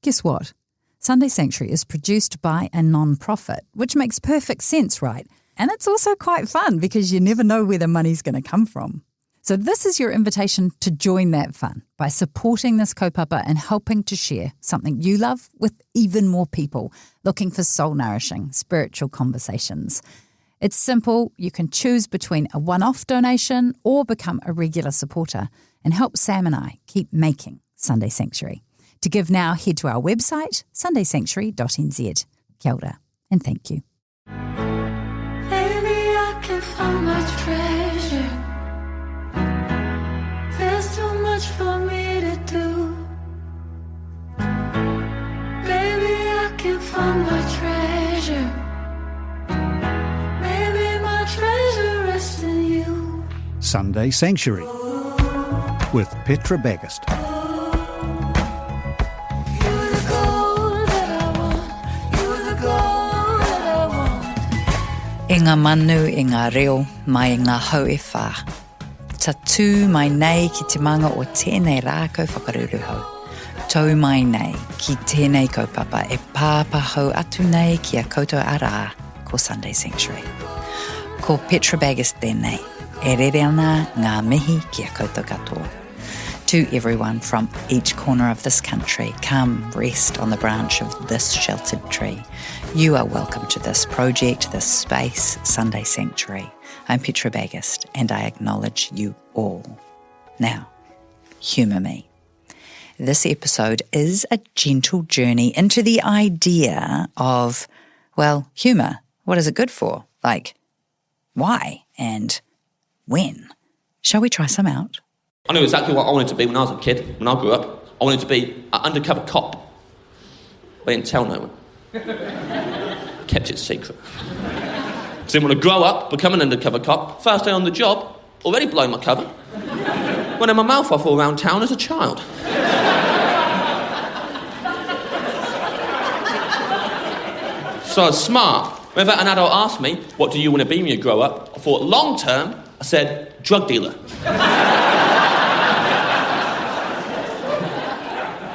Guess what? Sunday Sanctuary is produced by a non-profit, which makes perfect sense, right? And it's also quite fun because you never know where the money's going to come from. So this is your invitation to join that fun by supporting this kaupapa and helping to share something you love with even more people looking for soul-nourishing, spiritual conversations. It's simple. You can choose between a one-off donation or become a regular supporter and help Sam and I keep making Sunday Sanctuary. To give now, head to our website, sundaysanctuary.nz. Kia ora, and thank you. Baby, I can find my treasure. There's too much for me to do. Baby, I can find my treasure. Maybe my treasure rests in you. Sunday Sanctuary with Petra Bagust. E ngā manu, e ngā reo, mai e ngā hau e whā. Ta tū mai nei ki te manga o tēnei rākau whakaruru hau. Tau mai nei ki tēnei kaupapa e pāpa hau atu nei ki a koutou ara ko Sunday Sanctuary. Ko Petra Bagust tēnei, e rere ana ngā mihi ki a koutou katoa. To everyone from each corner of this country, come rest on the branch of this sheltered tree. You are welcome to this project, this space, Sunday Sanctuary. I'm Petra Bagust, and I acknowledge you all. Now, humour me. This episode is a gentle journey into the idea of, well, humour. What is it good for? Like, why and when? Shall we try some out? I knew exactly what I wanted to be when I was a kid. When I grew up, I wanted to be an undercover cop. I didn't tell no one. Kept it secret. Didn't want to grow up, become an undercover cop. First day on the job, already blowing my cover. Running my mouth off all around town as a child. So I was smart. Whenever an adult asked me, what do you want to be when you grow up? I thought, long term, I said, drug dealer.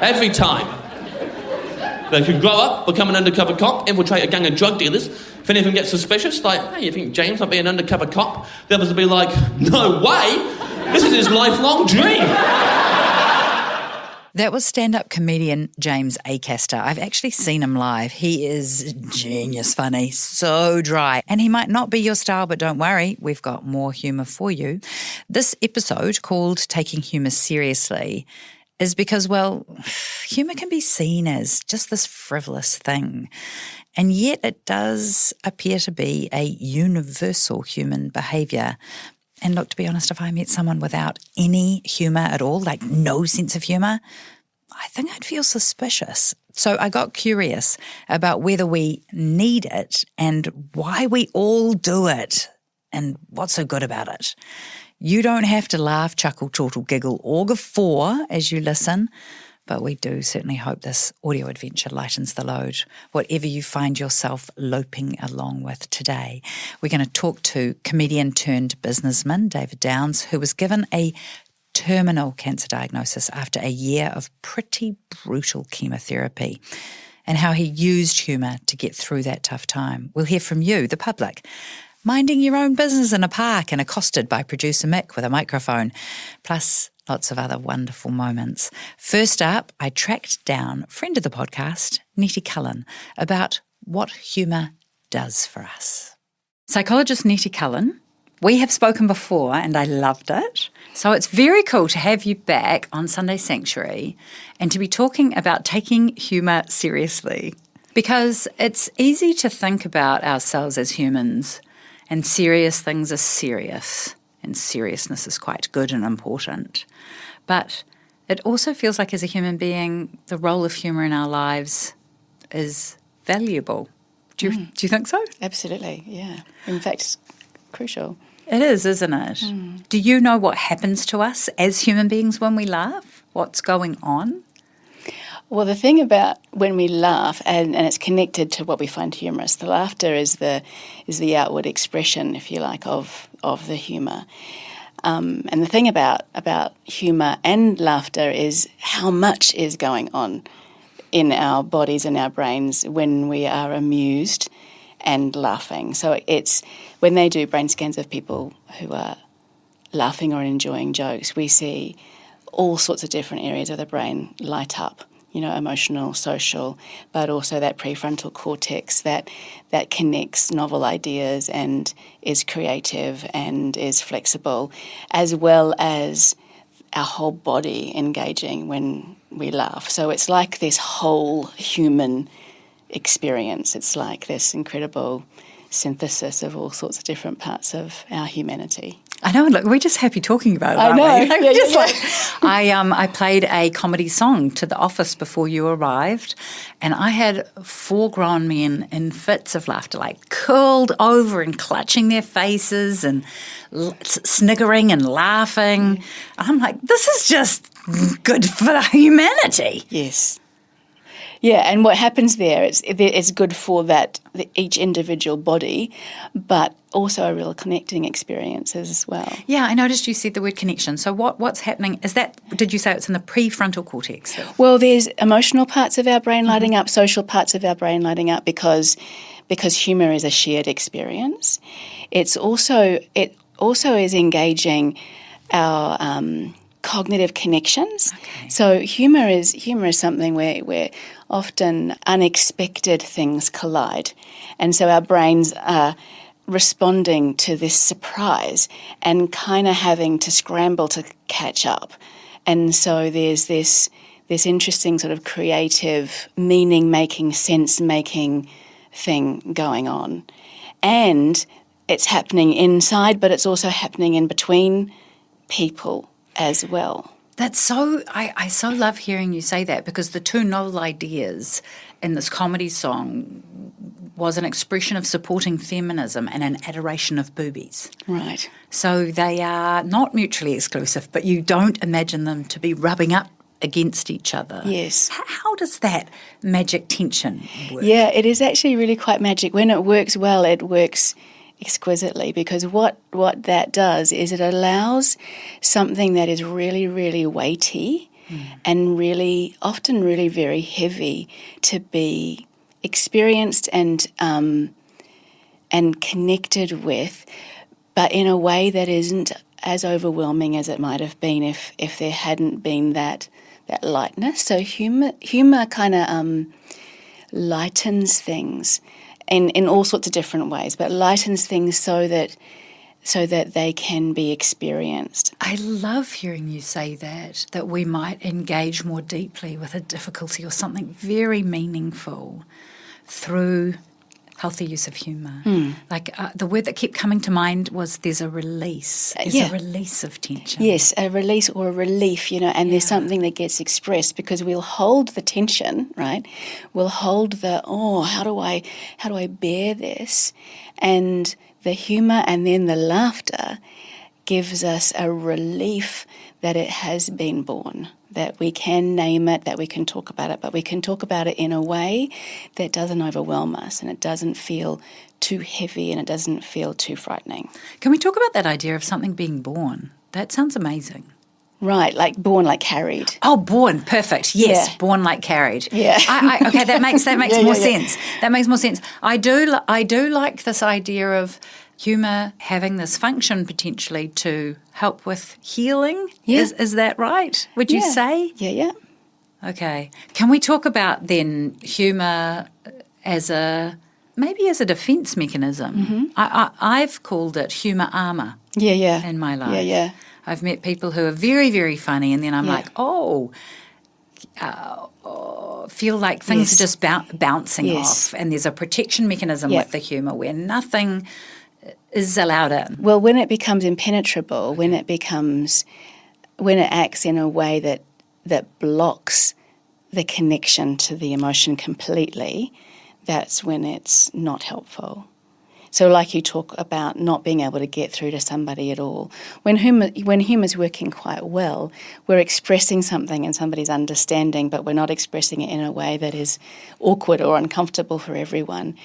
Every time. They could grow up, become an undercover cop, infiltrate a gang of drug dealers. If anything gets suspicious, like, hey, you think James might be an undercover cop? The others would be like, no way! This is his lifelong dream! That was stand-up comedian James Acaster. I've actually seen him live. He is genius funny, so dry. And he might not be your style, but don't worry, we've got more humour for you. This episode, called Taking Humour Seriously, is because, well, humour can be seen as just this frivolous thing. And yet it does appear to be a universal human behaviour. And look, to be honest, if I met someone without any humour at all, like no sense of humour, I think I'd feel suspicious. So I got curious about whether we need it and why we all do it and what's so good about it. You don't have to laugh, chuckle, chortle, giggle, or guffaw as you listen, but we do certainly hope this audio adventure lightens the load, whatever you find yourself loping along with today. We're going to talk to comedian turned businessman David Downs, who was given a terminal cancer diagnosis after a year of pretty brutal chemotherapy, and how he used humour to get through that tough time. We'll hear from you, the public, minding your own business in a park and accosted by producer Mick with a microphone, plus lots of other wonderful moments. First up, I tracked down friend of the podcast, Nettie Cullen, about what humour does for us. Psychologist Nettie Cullen, we have spoken before and I loved it. So it's very cool to have you back on Sunday Sanctuary and to be talking about taking humour seriously. Because it's easy to think about ourselves as humans, and serious things are serious, and seriousness is quite good and important. But it also feels like as a human being, the role of humour in our lives is valuable. Do you think so? Absolutely, yeah. In fact, it's crucial. It is, isn't it? Do you know what happens to us as human beings when we laugh? What's going on? Well, the thing about when we laugh, and it's connected to what we find humorous, the laughter is the outward expression, if you like, of the humour. And the thing about humour and laughter is how much is going on in our bodies and our brains when we are amused and laughing. So it's when they do brain scans of people who are laughing or enjoying jokes, we see all sorts of different areas of the brain light up, emotional, social, but also that prefrontal cortex that connects novel ideas and is creative and is flexible, as well as our whole body engaging when we laugh. So it's like this whole human experience. It's like this incredible synthesis of all sorts of different parts of our humanity. I know. Look, we're just happy talking about it. I know. Aren't we? Yeah. I played a comedy song to the office before you arrived, and I had 4 grown men in fits of laughter, like curled over and clutching their faces and sniggering and laughing. I'm like, this is just good for humanity. Yes. Yeah, and what happens there is it's good for each individual body, but also a real connecting experience as well. Yeah, I noticed you said the word connection. So what's happening? Is that, did you say it's in the prefrontal cortex? Well, there's emotional parts of our brain lighting up, social parts of our brain lighting up because humour is a shared experience. It also is engaging our cognitive connections. Okay. So humour is something where often unexpected things collide, and so our brains are responding to this surprise and kind of having to scramble to catch up. And so there's this interesting sort of creative, meaning-making, sense-making thing going on. And it's happening inside, but it's also happening in between people as well. That's so, I so love hearing you say that, because the 2 novel ideas in this comedy song was an expression of supporting feminism and an adoration of boobies. Right. So they are not mutually exclusive, but you don't imagine them to be rubbing up against each other. Yes. How does that magic tension work? Yeah, it is actually really quite magic. When it works well, it works exquisitely, because what that does is it allows something that is really, really weighty and really, often really very heavy to be experienced and connected with, but in a way that isn't as overwhelming as it might have been if there hadn't been that lightness. So humour kind of lightens things in all sorts of different ways, but lightens things so that they can be experienced. I love hearing you say that we might engage more deeply with a difficulty or something very meaningful through healthy use of humour. Like the word that kept coming to mind was there's a release. There's a release of tension. Yes, a release or a relief, and there's something that gets expressed, because we'll hold the tension, right? We'll hold the, how do I bear this? And the humour and then the laughter gives us a relief that it has been born, that we can name it, that we can talk about it, but we can talk about it in a way that doesn't overwhelm us and it doesn't feel too heavy and it doesn't feel too frightening. Can we talk about that idea of something being born? That sounds amazing. Right, like born, like carried. Oh, born, perfect. Yes, Yeah. Born like carried. Yeah. Okay, that makes more sense. That makes more sense. I do like this idea of humour having this function potentially to help with healing. Yeah. Is that right? Would you say? Yeah. Okay. Can we talk about then humour as maybe as a defence mechanism? I've called it humour armour. Yeah. In my life. Yeah. I've met people who are very, very funny, and then I'm like, feel like things are just bouncing off, and there's a protection mechanism with the humour where nothing is allowed in. Well, when it becomes impenetrable, when it acts in a way that blocks the connection to the emotion completely, that's when it's not helpful. So like you talk about not being able to get through to somebody at all. When humour's working quite well, we're expressing something and somebody's understanding, but we're not expressing it in a way that is awkward or uncomfortable for everyone.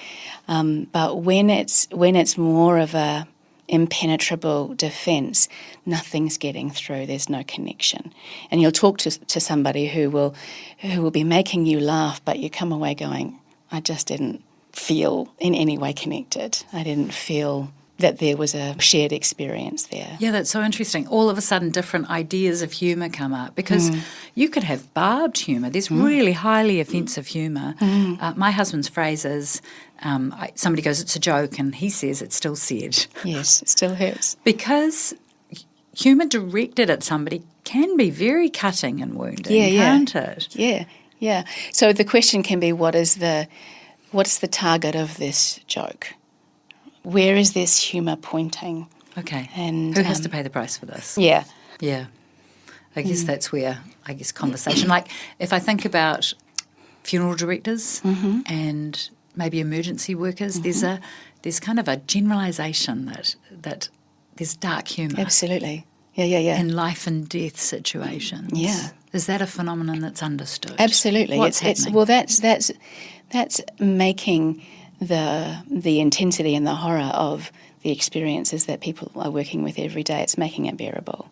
But when it's more of a impenetrable defence, nothing's getting through, there's no connection. And you'll talk to somebody who will be making you laugh, but you come away going, I just didn't feel in any way connected. I didn't feel that there was a shared experience there. Yeah, that's so interesting. All of a sudden, different ideas of humour come up because you could have barbed humour. There's really highly offensive humour. My husband's phrase is, somebody goes, it's a joke, and he says it's still said. Yes, it still hurts. Because humour directed at somebody can be very cutting and wounding, can't it? Yeah. So the question can be, what's the target of this joke? Where is this humour pointing? Okay. And who has to pay the price for this? Yeah. Yeah. I guess that's where, conversation. Like, if I think about funeral directors and maybe emergency workers, there's kind of a generalisation that there's dark humour. Absolutely. Yeah. In life and death situations. Yeah. Is that a phenomenon that's understood? Absolutely. What's happening? Well, that's making the intensity and the horror of the experiences that people are working with every day. It's making it bearable.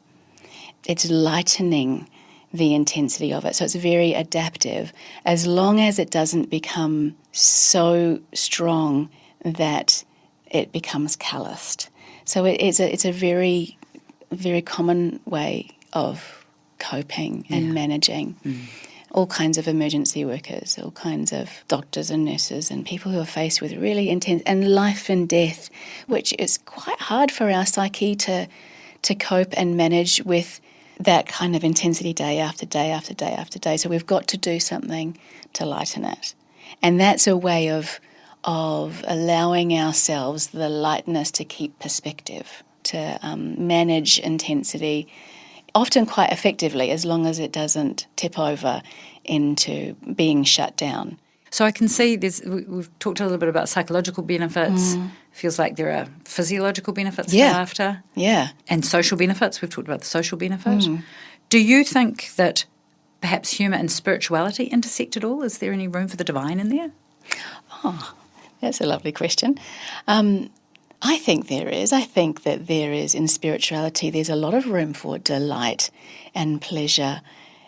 It's lightening the intensity of it. So it's very adaptive, as long as it doesn't become so strong that it becomes calloused. So it's a very, very common way of coping and managing. All kinds of emergency workers, all kinds of doctors and nurses and people who are faced with really intense and life and death, which is quite hard for our psyche to cope and manage with that kind of intensity day after day after day after day. So we've got to do something to lighten it. And that's a way of allowing ourselves the lightness to keep perspective, to manage intensity, often quite effectively, as long as it doesn't tip over into being shut down. So I can see we've talked a little bit about psychological benefits. Feels like there are physiological benefits to laughter. Yeah. And social benefits. We've talked about the social benefit. Do you think that perhaps humour and spirituality intersect at all? Is there any room for the divine in there? Oh, that's a lovely question. I think there is. I think that there is in spirituality, there's a lot of room for delight and pleasure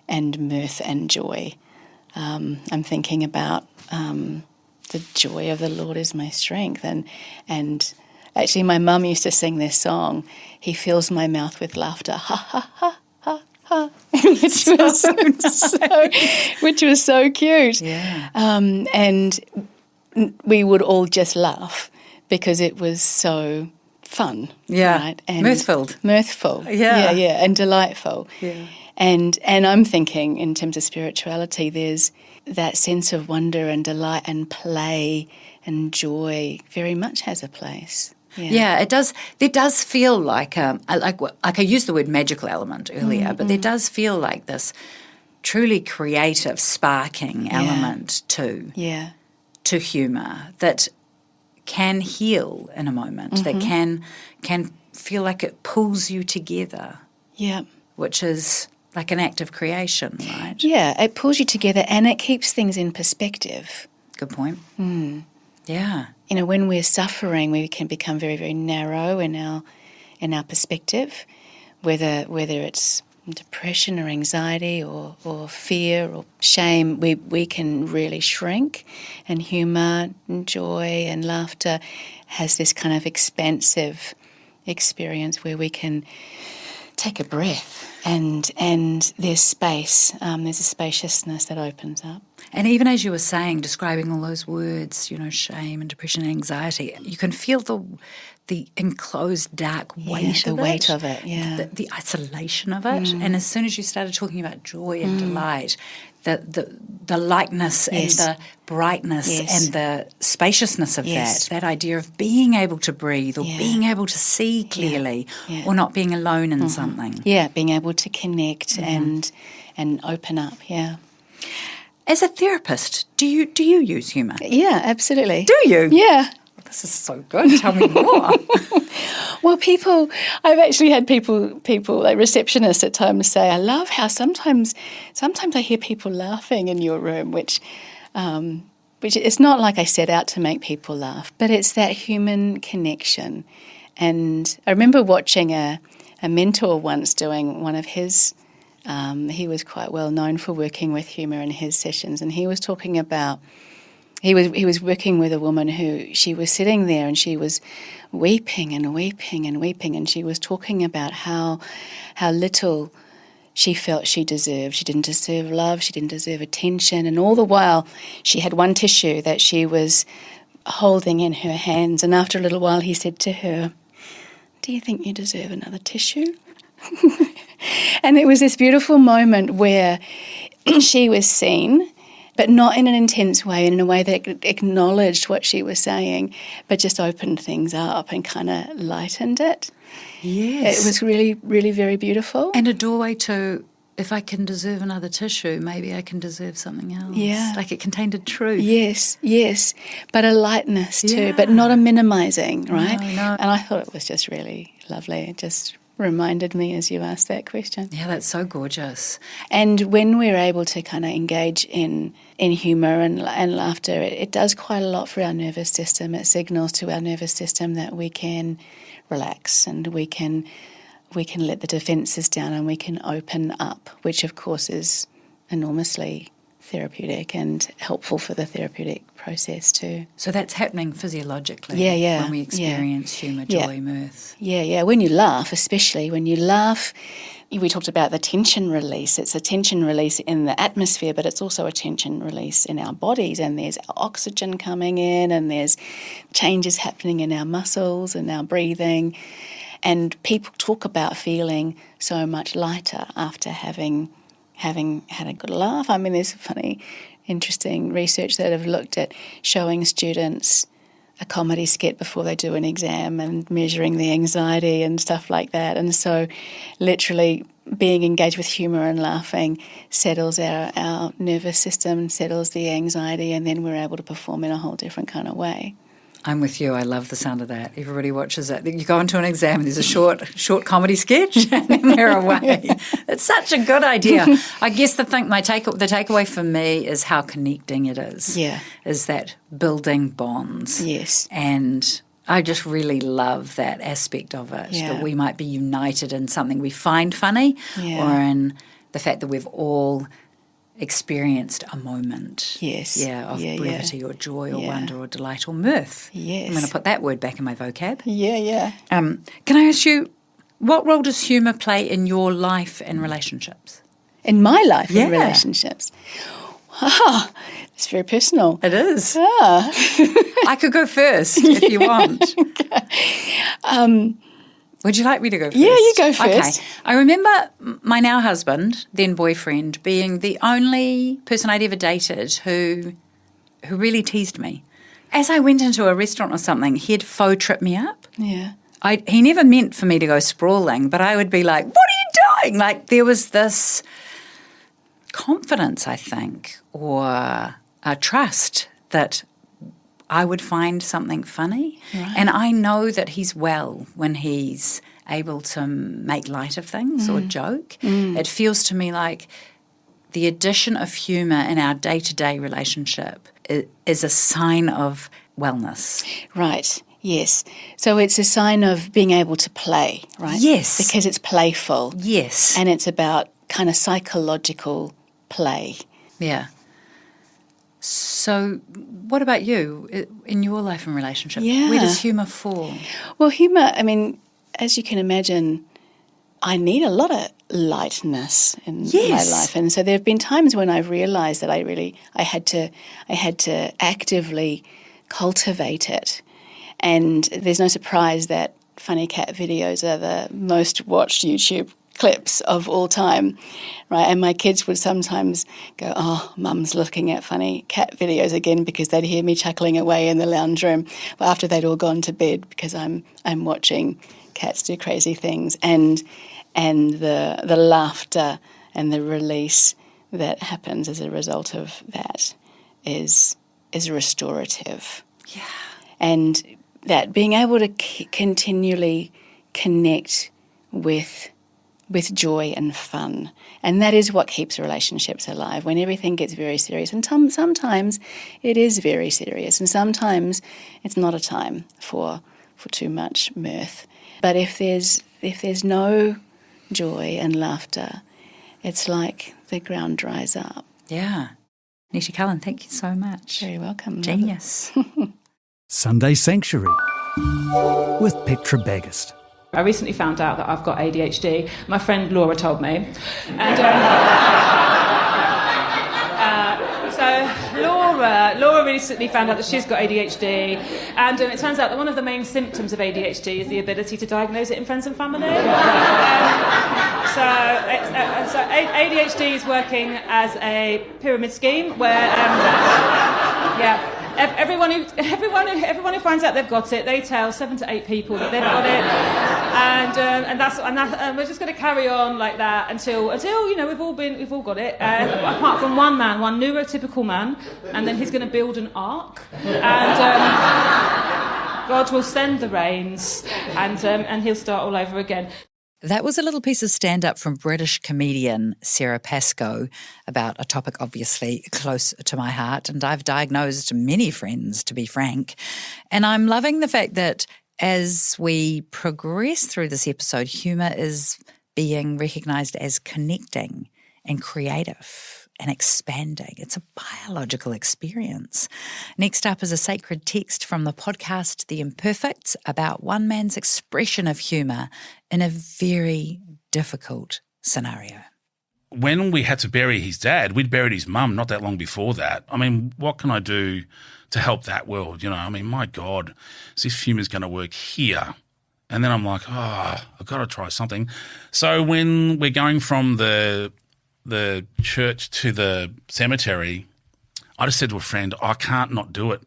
and mirth and joy. I'm thinking about the joy of the Lord is my strength. And actually my mum used to sing this song, He fills my mouth with laughter, ha, ha, ha, ha, ha, which was so cute. Yeah. And we would all just laugh, because it was so fun, right? And mirthful, yeah, and delightful. Yeah. And I'm thinking, in terms of spirituality, there's that sense of wonder and delight and play and joy very much has a place. Yeah, it does. There does feel like I used the word magical element earlier, but there does feel like this truly creative, sparking element to humour that can heal in a moment, that can feel like it pulls you together. Yeah. Which is like an act of creation, right? Yeah, it pulls you together and it keeps things in perspective. Good point. Yeah. You know, when we're suffering, we can become very, very narrow in our perspective, whether it's depression or anxiety or fear or shame, we can really shrink, and humour and joy and laughter has this kind of expansive experience where we can take a breath and there's space, there's a spaciousness that opens up. And even as you were saying, describing all those words, you know, shame and depression and anxiety, you can feel the enclosed dark weight of it. The weight of it, the isolation of it. And as soon as you started talking about joy and delight, the lightness and the brightness and the spaciousness of that idea of being able to breathe or being able to see clearly or not being alone in something. Yeah, being able to connect and open up, As a therapist, do you use humour? Yeah, absolutely. Do you? Yeah. This is so good. Tell me more. Well, I've actually had people like receptionists at times say, I love how sometimes I hear people laughing in your room, which it's not like I set out to make people laugh, but it's that human connection And I remember watching a mentor once doing one of his, he was quite well known for working with humour in his sessions, and he was talking about, he was working with a woman who, she was sitting there and she was weeping and weeping and weeping, and she was talking about how little she felt she deserved. She didn't deserve love, she didn't deserve attention, and all the while she had one tissue that she was holding in her hands, and after a little while he said to her, "Do you think you deserve another tissue?" And it was this beautiful moment where she was seen, but not in an intense way, and in a way that acknowledged what she was saying, but just opened things up and kind of lightened it. Yes. It was really, really very beautiful. And a doorway to, if I can deserve another tissue, maybe I can deserve something else. Yeah. Like it contained a truth. Yes, yes, but a lightness too, Yeah. but not a minimising, right? No. And I thought it was just really lovely. It just reminded me as you asked that question. Yeah, that's so gorgeous. And when we're able to kind of engage in humour and laughter, it does quite a lot for our nervous system. It signals to our nervous system that we can relax and we can let the defences down and we can open up, which of course is enormously therapeutic and helpful for the therapeutic process too. So that's happening physiologically. Yeah. When we experience humour, joy, mirth. Yeah. When you laugh, especially when you laugh, we talked about the tension release. It's a tension release in the atmosphere, but it's also a tension release in our bodies, and there's oxygen coming in and there's changes happening in our muscles and our breathing. And people talk about feeling so much lighter after having had a good laugh. I mean, there's funny, interesting research that have looked at showing students a comedy skit before they do an exam and measuring the anxiety and stuff like that. And so literally being engaged with humour and laughing settles our nervous system, settles the anxiety, and then we're able to perform in a whole different kind of way. I'm with you. I love the sound of that. Everybody watches it. You go into an exam and there's a short comedy sketch and then they're away. It's such a good idea. I guess the takeaway for me is how connecting it is. Yeah. Is that building bonds. Yes. And I just really love that aspect of it, that we might be united in something we find funny or in the fact that we've all experienced a moment of brevity or joy or wonder or delight or mirth. Yes. I'm going to put that word back in my vocab. Yeah. Can I ask you, what role does humour play in your life and relationships? In my life Yeah. and relationships? It's very personal. It is. Ah. I could go first if you want. Would you like me to go first? Yeah, you go Okay. first. I remember my now husband, then boyfriend, being the only person I'd ever dated who really teased me. As I went into a restaurant or something, he'd faux trip me up. Yeah. He never meant for me to go sprawling, but I would be like, "What are you doing?" Like there was this confidence, I think, or a trust that I would find something funny. Right. And I know that he's well when he's able to make light of things or joke. It feels to me like the addition of humour in our day-to-day relationship is a sign of wellness. Right. Yes. So it's a sign of being able to play, right? Yes. Because it's playful. Yes. And it's about kind of psychological play. Yeah. So what about you in your life and relationship? Yeah. Where does humour fall? Well, humour, I mean, as you can imagine, I need a lot of lightness in my life. And so there have been times when I've realised that I had to actively cultivate it. And there's no surprise that funny cat videos are the most watched YouTube clips of all time, right? And my kids would sometimes go, "Oh, Mum's looking at funny cat videos again," because they'd hear me chuckling away in the lounge room. But after they'd all gone to bed, because I'm watching cats do crazy things, and the laughter and the release that happens as a result of that is restorative. Yeah. And that being able to continually connect with joy and fun. And that is what keeps relationships alive when everything gets very serious. And sometimes it is very serious, and sometimes it's not a time for for too much mirth. But if there's no joy and laughter, it's like the ground dries up. Yeah. Nettie Cullen, thank you so much. Very welcome. Genius. Sunday Sanctuary with Petra Bagust. I recently found out that I've got ADHD. My friend Laura told me. And so Laura recently found out that she's got ADHD. And it turns out that one of the main symptoms of ADHD is the ability to diagnose it in friends and family. So ADHD is working as a pyramid scheme where, everyone who finds out they've got it, they tell 7 to 8 people that they've got it, and we're just going to carry on like that until we've all got it, apart from one neurotypical man, and then he's going to build an ark, and God will send the rains, and he'll start all over again. That was a little piece of stand-up from British comedian Sarah Pascoe about a topic obviously close to my heart, and I've diagnosed many friends, to be frank. And I'm loving the fact that as we progress through this episode, humour is being recognised as connecting and creative and expanding. It's a biological experience. Next up is a sacred text from the podcast The Imperfects about one man's expression of humour in a very difficult scenario. When we had to bury his dad, we'd buried his mum not that long before that. I mean, what can I do to help that world? You know, I mean, my God, is this humour's going to work here? And then I'm like, I've got to try something. So when we're going from the church to the cemetery, I just said to a friend, I can't not do it.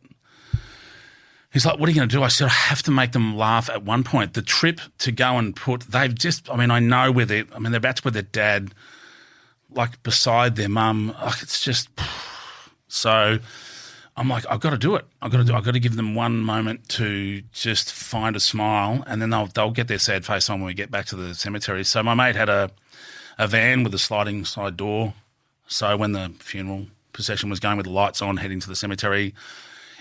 He's like, what are you going to do? I said, I have to make them laugh at one point. The trip to go and I know where they're about to put their dad like beside their mum. Like, it's just, so I'm like, I've got to do it. I've got to give them one moment to just find a smile, and then they'll get their sad face on when we get back to the cemetery. So my mate had a van with a sliding side door. So when the funeral procession was going with the lights on, heading to the cemetery,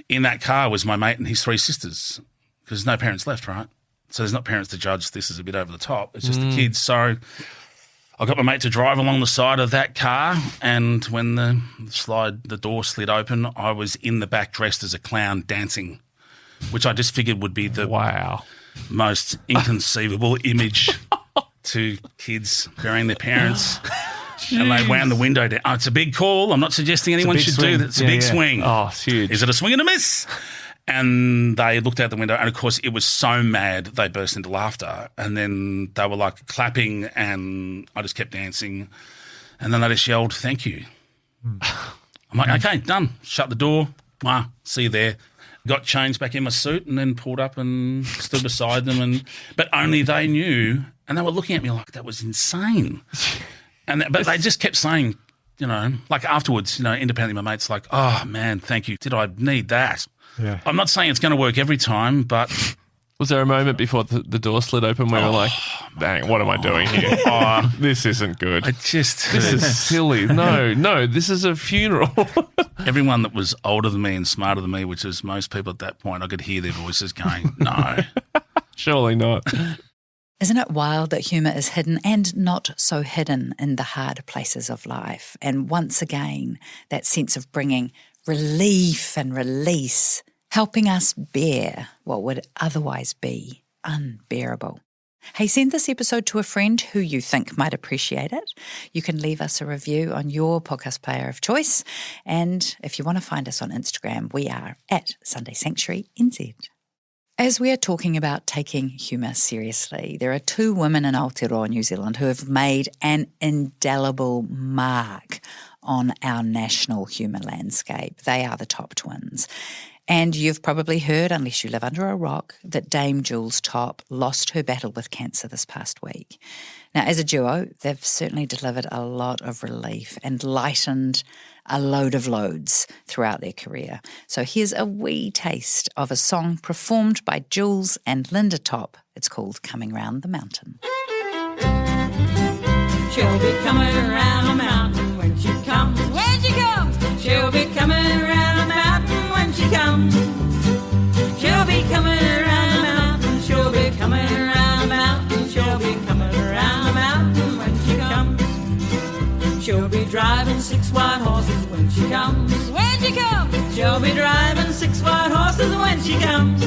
in that car was my mate and his 3 sisters, because there's no parents left, right? So there's not parents to judge this is a bit over the top. It's just the kids. So I got my mate to drive along the side of that car, and when the door slid open, I was in the back dressed as a clown dancing, which I just figured would be the most inconceivable image to kids burying their parents. And they wound the window down. It's a big call. I'm not suggesting anyone should do that. It's a big swing. Oh, it's huge. Is it a swing and a miss? And they looked out the window, and of course it was so mad they burst into laughter. And then they were like clapping, and I just kept dancing. And then they just yelled, "Thank you." I'm like, okay, done. Shut the door. See you there. Got changed back in my suit and then pulled up and stood beside them. But only they knew, and they were looking at me like that was insane. But they just kept saying, like afterwards, independently, my mate's like, "Oh man, thank you. Did I need that?" Yeah. I'm not saying it's going to work every time, but was there a moment before the door slid open where you're like, "Dang, what am I doing here? This isn't good. This is silly. No, this is a funeral." Everyone that was older than me and smarter than me, which is most people at that point, I could hear their voices going, "No, surely not." Isn't it wild that humour is hidden and not so hidden in the hard places of life? And once again, that sense of bringing relief and release, helping us bear what would otherwise be unbearable. Hey, send this episode to a friend who you think might appreciate it. You can leave us a review on your podcast player of choice. And if you want to find us on Instagram, we are at Sunday Sanctuary NZ. As we are talking about taking humour seriously, there are 2 women in Aotearoa, New Zealand, who have made an indelible mark on our national humour landscape. They are the Top twins. And you've probably heard, unless you live under a rock, that Dame Jules Top lost her battle with cancer this past week. Now, as a duo, they've certainly delivered a lot of relief and lightened a load of loads throughout their career. So here's a wee taste of a song performed by Jules and Linda Top. It's called Coming Round the Mountain. She'll be coming around the mountain when she comes. When she comes, she'll be coming around the mountain when she comes. She'll be coming around the mountain comes.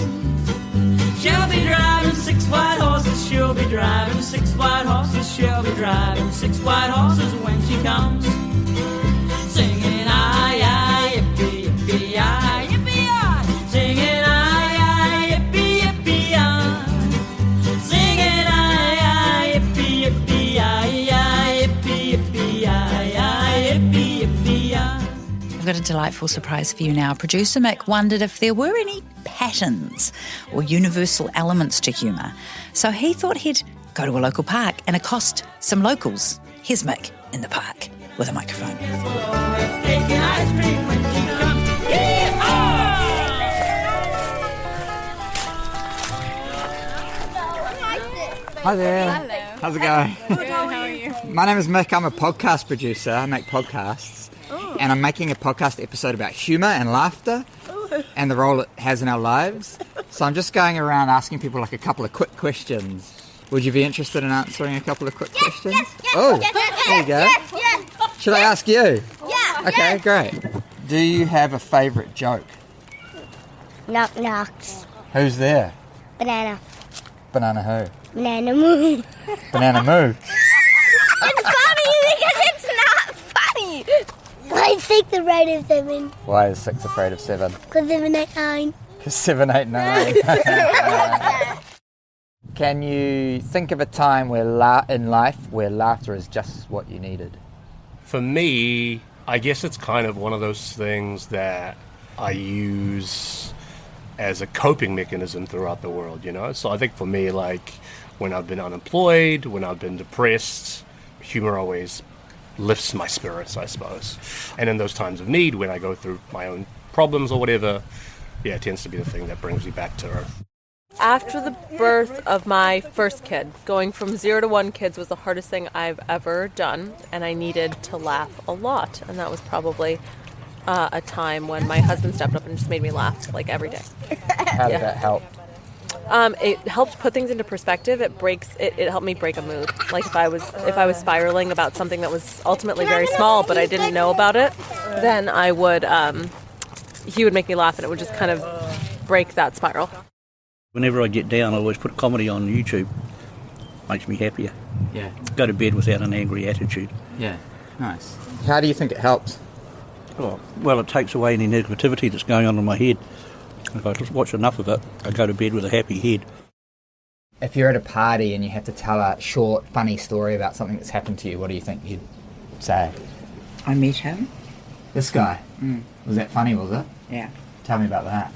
She'll be driving 6 white horses, she'll be driving 6 white horses, she'll be driving 6 white horses when she comes. Singing aye, aye, yippee, yippee, aye, yippee, aye. Singing aye, aye, yippee, yippee, aye. Singing aye, aye, yippee, yippee, aye, aye, yippee, yippee, aye, aye, yippee, yippee, aye. I've got a delightful surprise for you now. Producer Mick wondered if there were any patterns or universal elements to humour. So he thought he'd go to a local park and accost some locals. Here's Mick in the park with a microphone. Taking ice cream when she comes. Hi there. Hello. How's it going? Good, how are you? My name is Mick. I'm a podcast producer. I make podcasts. And I'm making a podcast episode about humour and laughter and the role it has in our lives. So I'm just going around asking people like a couple of quick questions. Would you be interested in answering a couple of quick questions? There you go. Should I ask you? Yeah. Okay, great. Do you have a favourite joke? Knock knocks. Who's there? Banana. Banana who? Banana moo. Banana moo. It's funny because it's not funny. Why is 6 afraid of 7? Why is 6 afraid of 7? Because 7, 8, 9. Because 7, 8, 9. Can you think of a time where in life where laughter is just what you needed? For me, I guess it's kind of one of those things that I use as a coping mechanism throughout the world, you know? So I think for me, like, when I've been unemployed, when I've been depressed, humor always lifts my spirits, I suppose. And in those times of need, when I go through my own problems or whatever, yeah, it tends to be the thing that brings me back to earth. After the birth of my first kid, going from 0 to 1 kids was the hardest thing I've ever done, and I needed to laugh a lot. And that was probably a time when my husband stepped up and just made me laugh, like, every day. How did that help? It helped put things into perspective. It helped me break a mood. Like if I was spiraling about something that was ultimately very small, but I didn't know about it, then I would he would make me laugh, and it would just kind of break that spiral. Whenever I get down, I always put comedy on YouTube. Makes me happier. Yeah. Go to bed without an angry attitude. Yeah. Nice. How do you think it helps? Oh, well, it takes away any negativity that's going on in my head. If I just watch enough of it, I go to bed with a happy head. If you're at a party and you have to tell a short, funny story about something that's happened to you, what do you think you'd say? I met him. This guy? Mm. Was that funny, was it? Yeah. Tell me about that.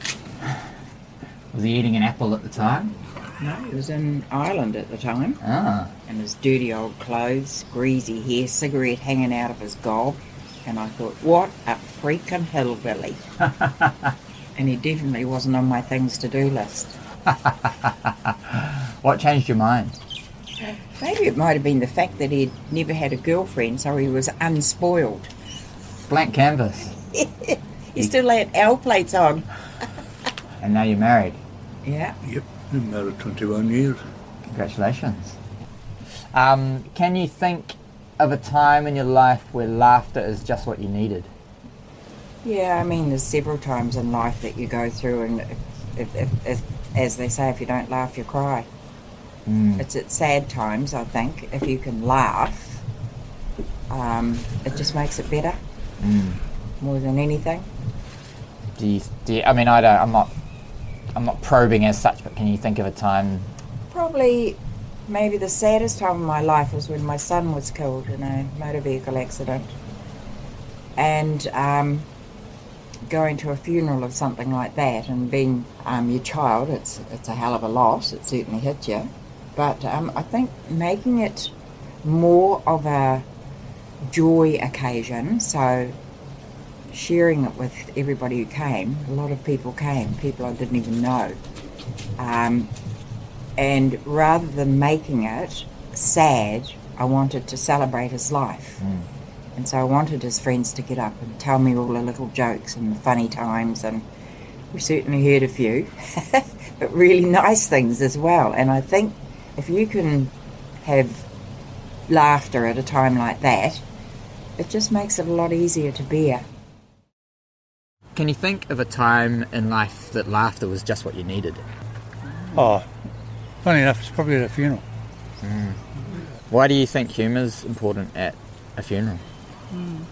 Was he eating an apple at the time? No, he was in Ireland at the time. Ah. And his dirty old clothes, greasy hair, cigarette hanging out of his gob. And I thought, what a freakin' hillbilly. And he definitely wasn't on my things to do list. What changed your mind? Maybe it might have been the fact that he'd never had a girlfriend, so he was unspoiled. Blank canvas. He still had L plates on. And now you're married? Yeah. Yep, been married 21 years. Congratulations. Can you think of a time in your life where laughter is just what you needed? Yeah, I mean, there's several times in life that you go through, and if as they say, if you don't laugh, you cry. Mm. It's at sad times, I think. If you can laugh, it just makes it better, more than anything. Do you, I mean, I'm not probing as such, but can you think of a time? Probably, maybe the saddest time of my life was when my son was killed in a motor vehicle accident. And going to a funeral of something like that and being your child, it's a hell of a loss. It certainly hit you. But I think making it more of a joy occasion, so sharing it with everybody who came. A lot of people came, people I didn't even know. And rather than making it sad, I wanted to celebrate his life. And so I wanted his friends to get up and tell me all the little jokes and the funny times, and we certainly heard a few, but really nice things as well. And I think if you can have laughter at a time like that, it just makes it a lot easier to bear. Can you think of a time in life that laughter was just what you needed? Oh, funny enough, it's probably at a funeral. Why do you think humour's important at a funeral?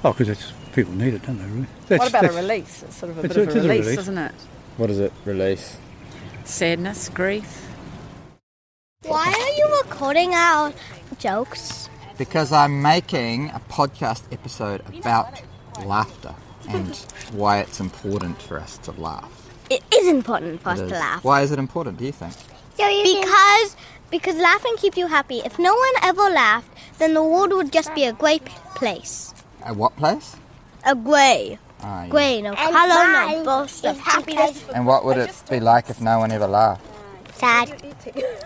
Oh, because people need it, don't they, really? What about a release? It's sort of a bit of a release, isn't it? What does it release? Sadness, grief. Why are you recording our jokes? Because I'm making a podcast episode about laughter and why it's important for us to laugh. It is important for us to laugh. Why is it important, do you think? Because laughing keeps you happy. If no one ever laughed, then the world would just be a grey place. A what place? A grey. Ah, yeah. Grey, no colour, no bullshit. Happiness. And what would it be like if no one ever laughed? Sad.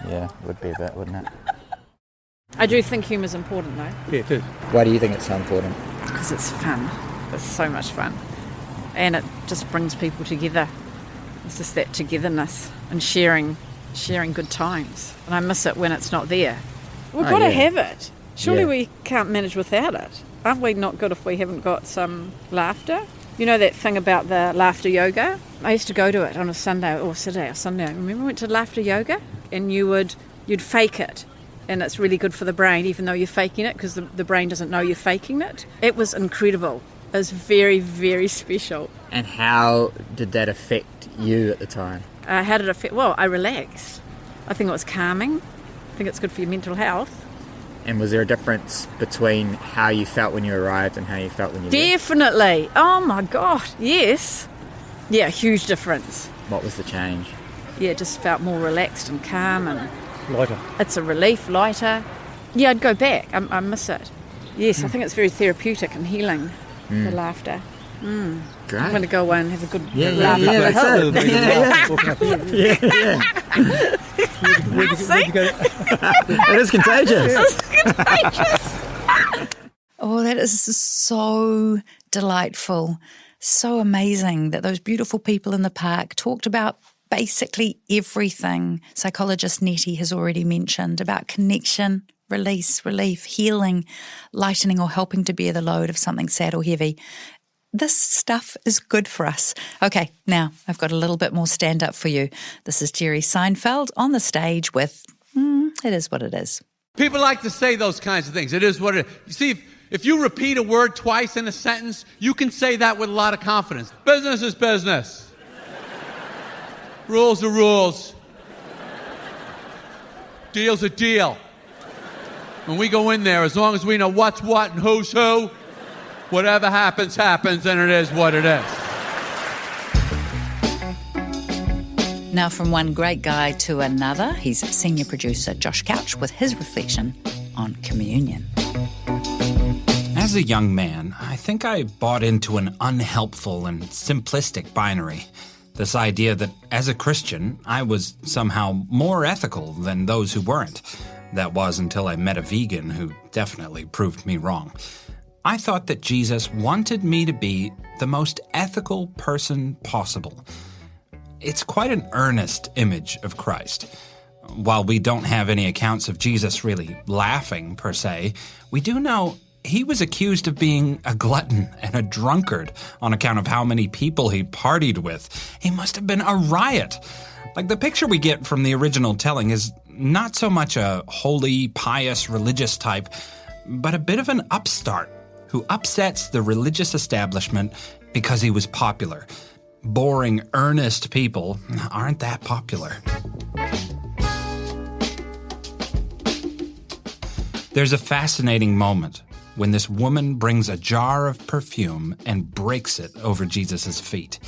Yeah, it would be a bit, wouldn't it? I do think humour's important, though. Yeah, it is. Why do you think it's so important? Because it's fun. It's so much fun. And it just brings people together. It's just that togetherness and sharing good times. And I miss it when it's not there. We've got to have it. Surely we can't manage without it. Aren't we not good if we haven't got some laughter? You know that thing about the laughter yoga? I used to go to it on a Sunday or Saturday or Sunday. Remember we went to laughter yoga? And you'd fake it. And it's really good for the brain, even though you're faking it, because the brain doesn't know you're faking it. It was incredible. It was very, very special. And how did that affect you at the time? How did it affect? Well, I relaxed. I think it was calming. I think it's good for your mental health. And was there a difference between how you felt when you arrived and how you felt when you left? Definitely. Oh my God, yes. Yeah, huge difference. What was the change? Yeah, just felt more relaxed and calm and... Lighter. It's a relief, lighter. Yeah, I'd go back. I miss it. Yes, I think it's very therapeutic and healing, the laughter. Great. I'm going to go away and have a good that's laugh up the hill. It is contagious. It's contagious. Oh, that is so delightful. So amazing that those beautiful people in the park talked about basically everything psychologist Nettie has already mentioned about connection, release, relief, healing, lightening or helping to bear the load of something sad or heavy. This stuff is good for us. Okay, now I've got a little bit more stand-up for you. This is Jerry Seinfeld on the stage with It Is What It Is. People like to say those kinds of things. It is what it is. You see, if you repeat a word twice in a sentence, you can say that with a lot of confidence. Business is business. Rules are rules. Deal's a deal. When we go in there, as long as we know what's what and who's who, whatever happens, happens, and it is what it is. Now from one great guy to another, he's senior producer Josh Couch with his reflection on communion. As a young man, I think I bought into an unhelpful and simplistic binary. This idea that as a Christian, I was somehow more ethical than those who weren't. That was until I met a vegan who definitely proved me wrong. I thought that Jesus wanted me to be the most ethical person possible. It's quite an earnest image of Christ. While we don't have any accounts of Jesus really laughing, per se, we do know he was accused of being a glutton and a drunkard on account of how many people he partied with. He must have been a riot. Like, the picture we get from the original telling is not so much a holy, pious, religious type, but a bit of an upstart who upsets the religious establishment because he was popular. Boring, earnest people aren't that popular. There's a fascinating moment when this woman brings a jar of perfume and breaks it over Jesus' feet.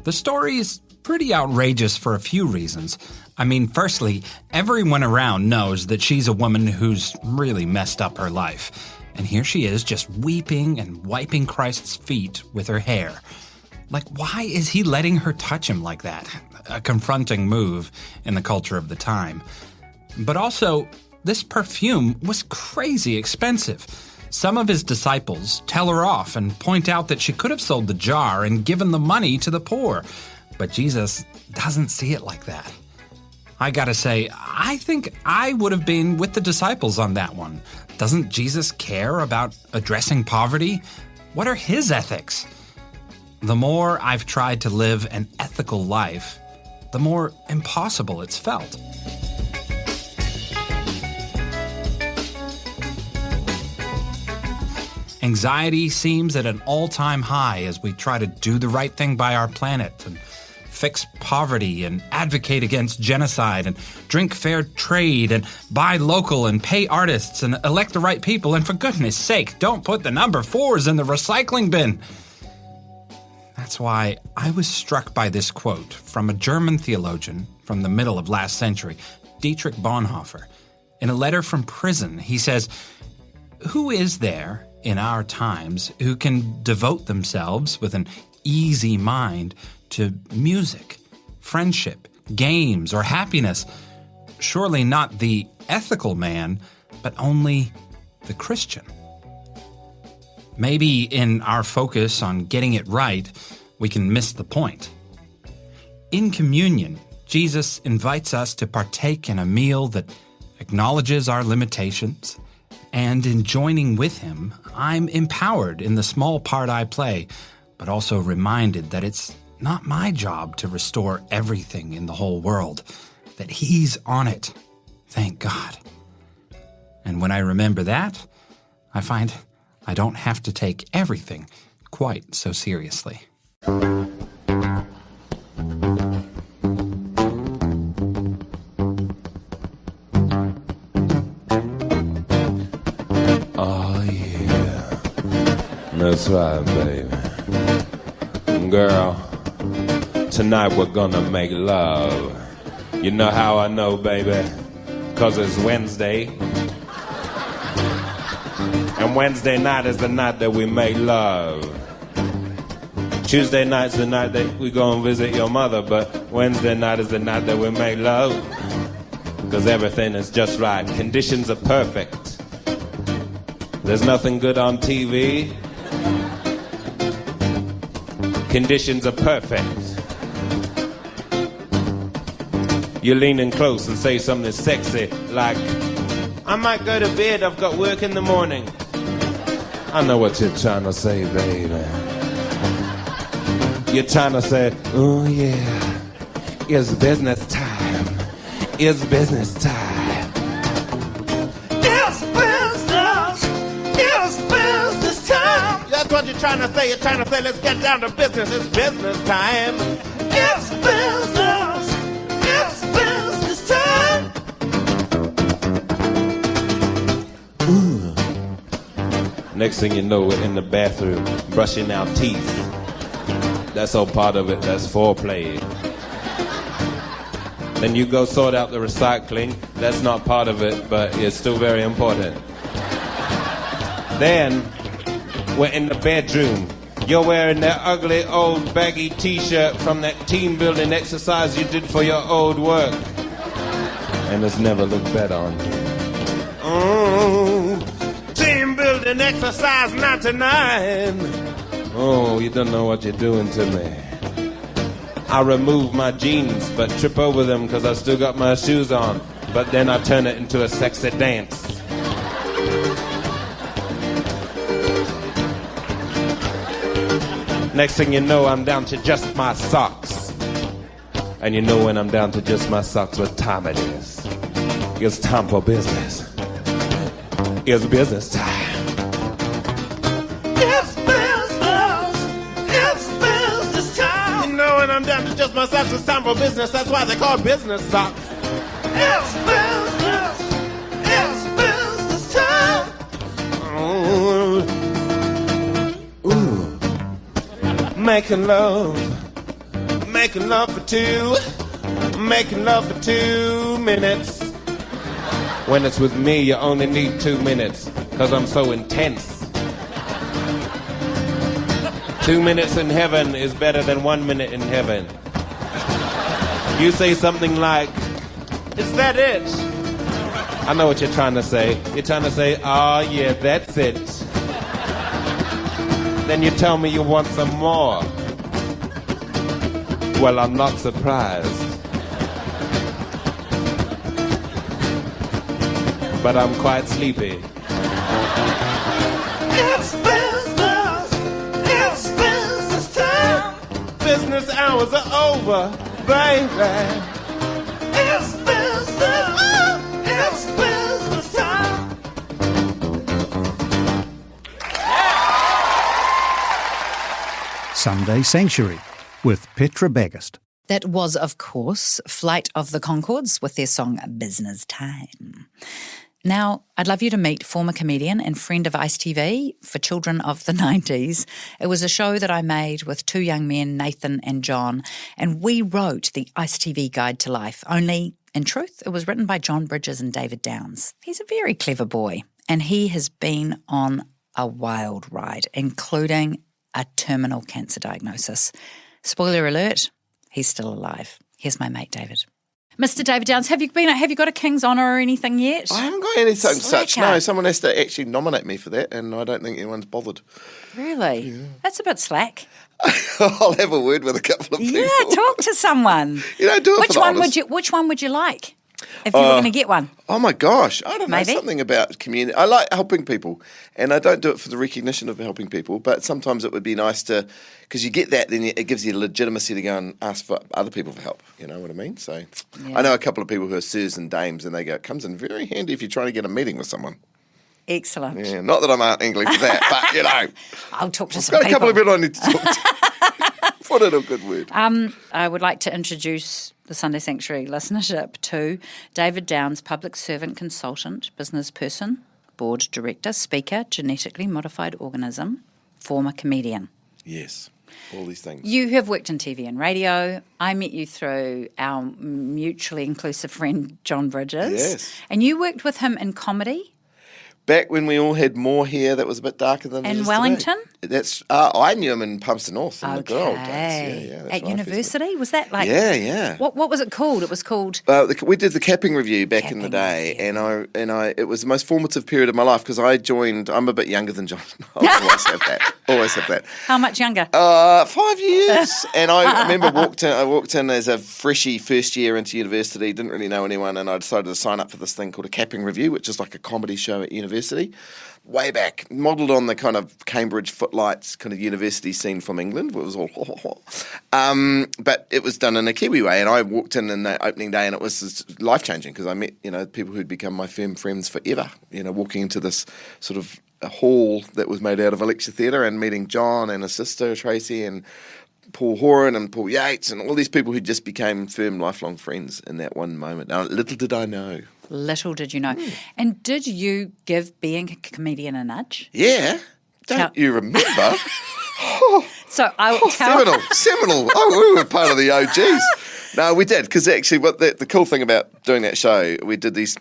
The story is pretty outrageous for a few reasons. I mean, firstly, everyone around knows that she's a woman who's really messed up her life. And here she is just weeping and wiping Christ's feet with her hair. Like, why is he letting her touch him like that? A confronting move in the culture of the time. But also, this perfume was crazy expensive. Some of his disciples tell her off and point out that she could have sold the jar and given the money to the poor. But Jesus doesn't see it like that. I gotta say, I think I would have been with the disciples on that one. Doesn't Jesus care about addressing poverty? What are his ethics? the more I've tried to live an ethical life, the more impossible it's felt. Anxiety seems at an all-time high as we try to do the right thing by our planet and fix poverty and advocate against genocide and drink fair trade and buy local and pay artists and elect the right people. And for goodness sake, don't put the number 4s in the recycling bin. That's why I was struck by this quote from a German theologian from the middle of last century, Dietrich Bonhoeffer. In a letter from prison, he says, "Who is there in our times who can devote themselves with an easy mind to music, friendship, games, or happiness? Surely not the ethical man, but only the Christian." Maybe in our focus on getting it right, we can miss the point. In communion, Jesus invites us to partake in a meal that acknowledges our limitations, and in joining with him, I'm empowered in the small part I play, but also reminded that it's not my job to restore everything in the whole world, that he's on it. Thank God. And when I remember that, I find I don't have to take everything quite so seriously. Oh, yeah. That's right, baby. Girl, tonight we're gonna make love. You know how I know, baby? 'Cause it's Wednesday. And Wednesday night is the night that we make love. Tuesday night's the night that we go and visit your mother, but Wednesday night is the night that we make love. 'Cause everything is just right. Conditions are perfect. There's nothing good on TV. Conditions are perfect. You're leaning close and say something sexy like, "I might go to bed, I've got work in the morning." I know what you're trying to say, baby. You're trying to say, "Oh yeah, it's business time. It's business time. It's business. It's business time." That's what you're trying to say. You're trying to say, let's get down to business. It's business time. It's business. It's business time. Ooh. Next thing you know, we're in the bathroom brushing our teeth. That's all part of it. That's foreplay. Then you go sort out the recycling. That's not part of it, but it's still very important. Then we're in the bedroom. You're wearing that ugly old baggy t-shirt from that team building exercise you did for your old work. And it's never looked better on you. Oh, team building exercise 99. Oh, you don't know what you're doing to me. I remove my jeans, but trip over them because I still got my shoes on. But then I turn it into a sexy dance. Next thing you know, I'm down to just my socks. And you know when I'm down to just my socks, what time it is. It's time for business. It's business time. I'm down to just my socks. It's time for business. That's why they call business socks. It's business. It's business time. Ooh. Making love. Making love for two. Making love for 2 minutes. When it's with me, you only need 2 minutes. 'Cause I'm so intense. 2 minutes in heaven is better than 1 minute in heaven. You say something like, "Is that it?" I know what you're trying to say. You're trying to say, "Oh yeah, that's it." Then you tell me you want some more. Well, I'm not surprised. But I'm quite sleepy. It's business. It's business time. hours are over, baby. It's business time. Sunday Sanctuary with Petra Bagust. That was, of course, Flight of the Conchords with their song Business Time. Now, I'd love you to meet former comedian and friend of Ice TV for children of the 90s. It was a show that I made with two young men, Nathan and John, and we wrote the Ice TV Guide to Life. Only, in truth, it was written by John Bridges and David Downs. He's a very clever boy, and he has been on a wild ride, including a terminal cancer diagnosis. Spoiler alert, he's still alive. Here's my mate, David. Mr. David Downs, have you got a King's Honour or anything yet? I haven't got anything such. No, someone has to actually nominate me for that, and I don't think anyone's bothered. Really? Yeah. That's a bit slack. I'll have a word with a couple of people. Yeah, talk to someone. Do it for Which one would you like? If you were going to get one. Oh my gosh, I don't know, Maybe. something about community. I like helping people, and I don't do it for the recognition of helping people, but sometimes it would be nice to, because you get that, then it gives you legitimacy to go and ask for other people for help, you know what I mean? So I know a couple of people who are sirs and dames, and they go, it comes in very handy if you're trying to get a meeting with someone. Excellent. Yeah, not that I'm Aunt English for that, but you know. I'll talk to I've some got people. a couple of people I need to talk to. Put in a good word. I would like to introduce the Sunday Sanctuary listenership to David Downs, public servant, consultant, business person, board director, speaker, genetically modified organism, former comedian. Yes, all these things. You have worked in TV and radio. I met you through our mutually inclusive friend, John Bridges. Yes. And you worked with him in comedy. Back when we all had more hair that was a bit darker than it In is Wellington? today. That's I knew him in Palmerston North in the good old days. Okay. That's At where I first university? Was that like... Yeah. What was it called? It was called... we did the capping review back in the day, and I it was the most formative period of my life because I joined. I'm a bit younger than John. I always have that. How much younger? 5 years. And I remember I walked in as a freshie, first year into university. Didn't really know anyone, and I decided to sign up for this thing called a capping review, which is like a comedy show at university. Way back, modelled on the kind of Cambridge footlights kind of university scene from England, where it was all but it was done in a Kiwi way, and I walked in that opening day, and it was life-changing because I met, people who'd become my firm friends forever, walking into this sort of a hall that was made out of a lecture theatre and meeting John and his sister, Tracy, and Paul Horan and Paul Yates and all these people who just became firm, lifelong friends in that one moment. Now, little did I know. Little did you know. And did you give being a comedian a nudge? Yeah. Don't you remember? So I will tell... Seminal. Oh, we were part of the OGs. No, we did, because actually the cool thing about doing that show, we did these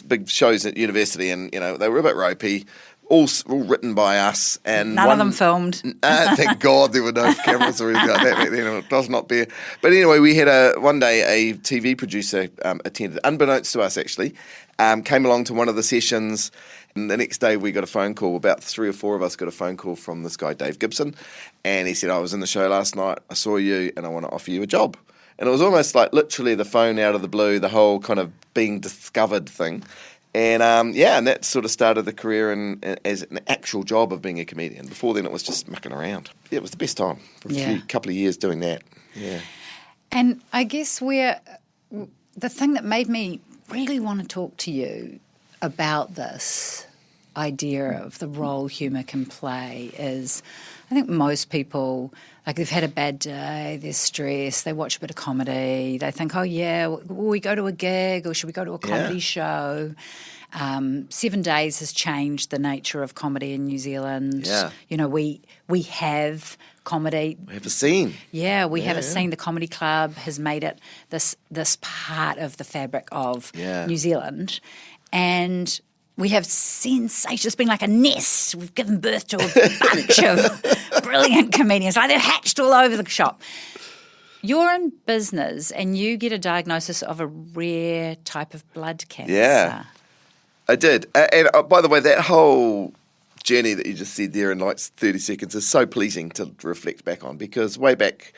big shows at university, and, they were a bit ropey. All written by us, and none of them filmed. Thank God there were no cameras or anything like that back then. It does not bear. But anyway, we had one day a TV producer attended, unbeknownst to us actually, came along to one of the sessions, and the next day we got a phone call. About 3 or 4 of us got a phone call from this guy Dave Gibson, and he said, "I was in the show last night. I saw you, and I want to offer you a job." And it was almost like literally the phone out of the blue, the whole kind of being discovered thing. And and that sort of started the career as an actual job of being a comedian. Before then, it was just mucking around. Yeah, it was the best time for a couple of years doing that. Yeah. And I guess the thing that made me really want to talk to you about this idea of the role humour can play is, I think most people, like they've had a bad day, they're stressed, they watch a bit of comedy, they think, oh yeah, will we go to a gig or should we go to a comedy show? 7 Days has changed the nature of comedy in New Zealand. Yeah. We have comedy. We have a scene. Yeah, we have a scene. The Comedy Club has made it this part of the fabric of New Zealand. And we have sensation. It's been like a nest. We've given birth to a bunch of brilliant comedians. Like they're hatched all over the shop. You're in business and you get a diagnosis of a rare type of blood cancer. Yeah, I did. And by the way, that whole journey that you just said there in like 30 seconds is so pleasing to reflect back on, because way back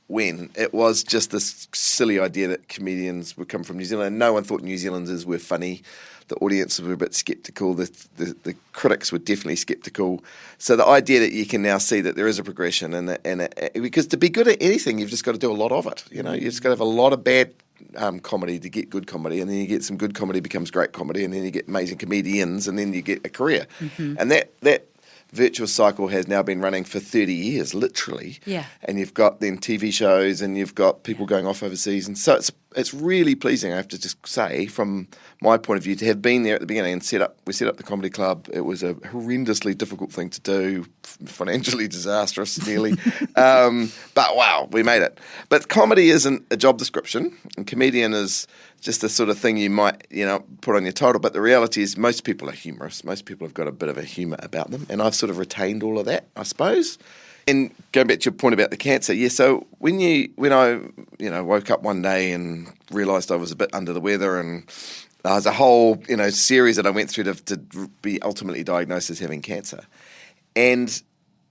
when. It was just this silly idea that comedians would come from New Zealand. No one thought New Zealanders were funny. The audience were a bit sceptical. The critics were definitely sceptical. So the idea that you can now see that there is a progression, because to be good at anything, you've just got to do a lot of it. You just got to have a lot of bad comedy to get good comedy, and then you get some good comedy becomes great comedy, and then you get amazing comedians, and then you get a career. And that virtuous cycle has now been running for 30 years, literally. Yeah. And you've got then TV shows, and you've got people going off overseas, and so it's really pleasing, I have to just say, from my point of view, to have been there at the beginning and we set up the comedy club. It was a horrendously difficult thing to do, financially disastrous nearly, but wow, we made it. But comedy isn't a job description, and comedian is just the sort of thing you might, put on your title. But the reality is most people are humorous. Most people have got a bit of a humour about them. And I've sort of retained all of that, I suppose. And going back to your point about the cancer, so when I woke up one day and realised I was a bit under the weather, and there was a whole, series that I went through to be ultimately diagnosed as having cancer. And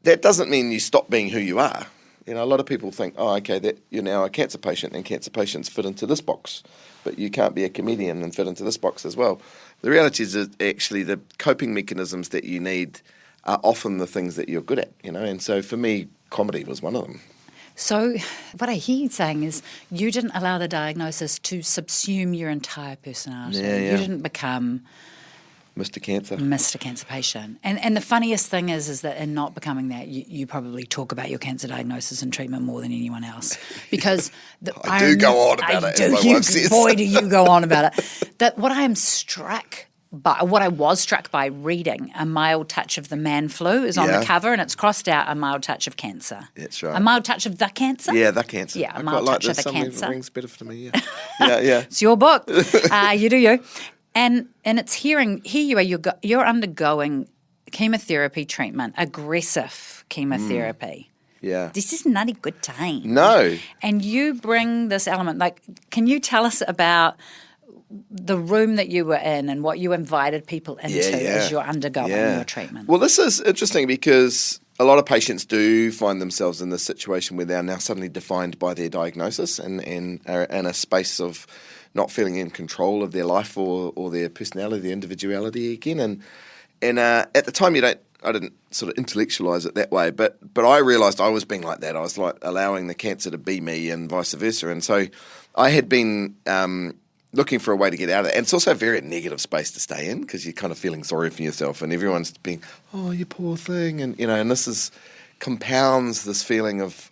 that doesn't mean you stop being who you are. A lot of people think, that you're now a cancer patient, and cancer patients fit into this box. But you can't be a comedian and fit into this box as well. The reality is that actually the coping mechanisms that you need are often the things that you're good at, and so for me, comedy was one of them. So what I hear you saying is you didn't allow the diagnosis to subsume your entire personality. Yeah. You didn't become Mr. Cancer. Mr. Cancer patient. And the funniest thing is that in not becoming that, you probably talk about your cancer diagnosis and treatment more than anyone else. Because I do go on about it, as my wife says. Boy, do you go on about it. That what I was struck by reading, A Mild Touch of the Man Flu is on the cover, and it's crossed out A Mild Touch of Cancer. That's right. A Mild Touch of the Cancer? Yeah, the cancer. Yeah, A Mild Touch of the Cancer. Rings better for me, yeah. It's your book. You do you. And it's here you are, you're undergoing chemotherapy treatment, aggressive chemotherapy. Yeah. This is not a good time. No. And you bring this element, can you tell us about the room that you were in and what you invited people into as you're undergoing your treatment? Well, this is interesting because a lot of patients do find themselves in this situation where they're now suddenly defined by their diagnosis and are in a space of not feeling in control of their life or their personality, their individuality again. And at the time, I didn't sort of intellectualise it that way, but I realised I was being like that. I was like allowing the cancer to be me and vice versa. And so I had been looking for a way to get out of it. And it's also a very negative space to stay in because you're kind of feeling sorry for yourself and everyone's being, oh, you poor thing. And, and this compounds this feeling of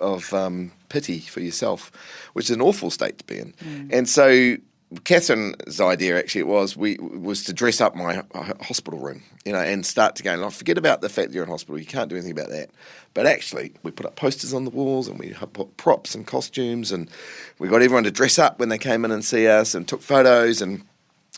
pity for yourself, which is an awful state to be in. And so Catherine's idea actually was to dress up my hospital room, and start to go, forget about the fact that you're in hospital, you can't do anything about that. But actually, we put up posters on the walls and we put props and costumes, and we got everyone to dress up when they came in and see us and took photos, and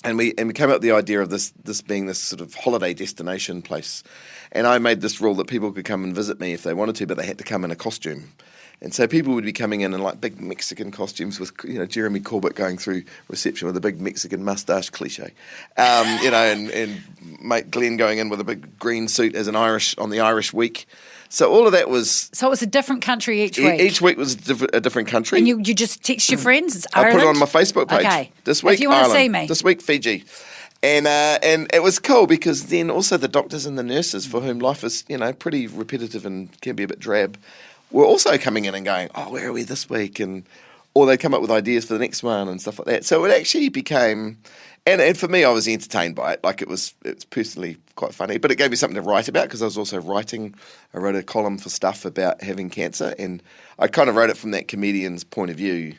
we came up with the idea of this being this sort of holiday destination place. And I made this rule that people could come and visit me if they wanted to, but they had to come in a costume. And so people would be coming in like big Mexican costumes with, Jeremy Corbett going through reception with a big Mexican mustache, cliche, and mate Glenn going in with a big green suit as an Irish on the Irish week. So all of that was... So it was a different country each week? Each week was a different country. And you just text your friends? It's Ireland? I put it on my Facebook page. Okay. This week, if you want to see Ireland. me. This week, Fiji. And it was cool because then also the doctors and the nurses for whom life is, pretty repetitive and can be a bit drab, were also coming in and going, oh, where are we this week? Or they'd come up with ideas for the next one and stuff like that. So it actually became, and for me, I was entertained by it. Like it's personally quite funny, but it gave me something to write about because I was also I wrote a column for Stuff about having cancer, and I kind of wrote it from that comedian's point of view.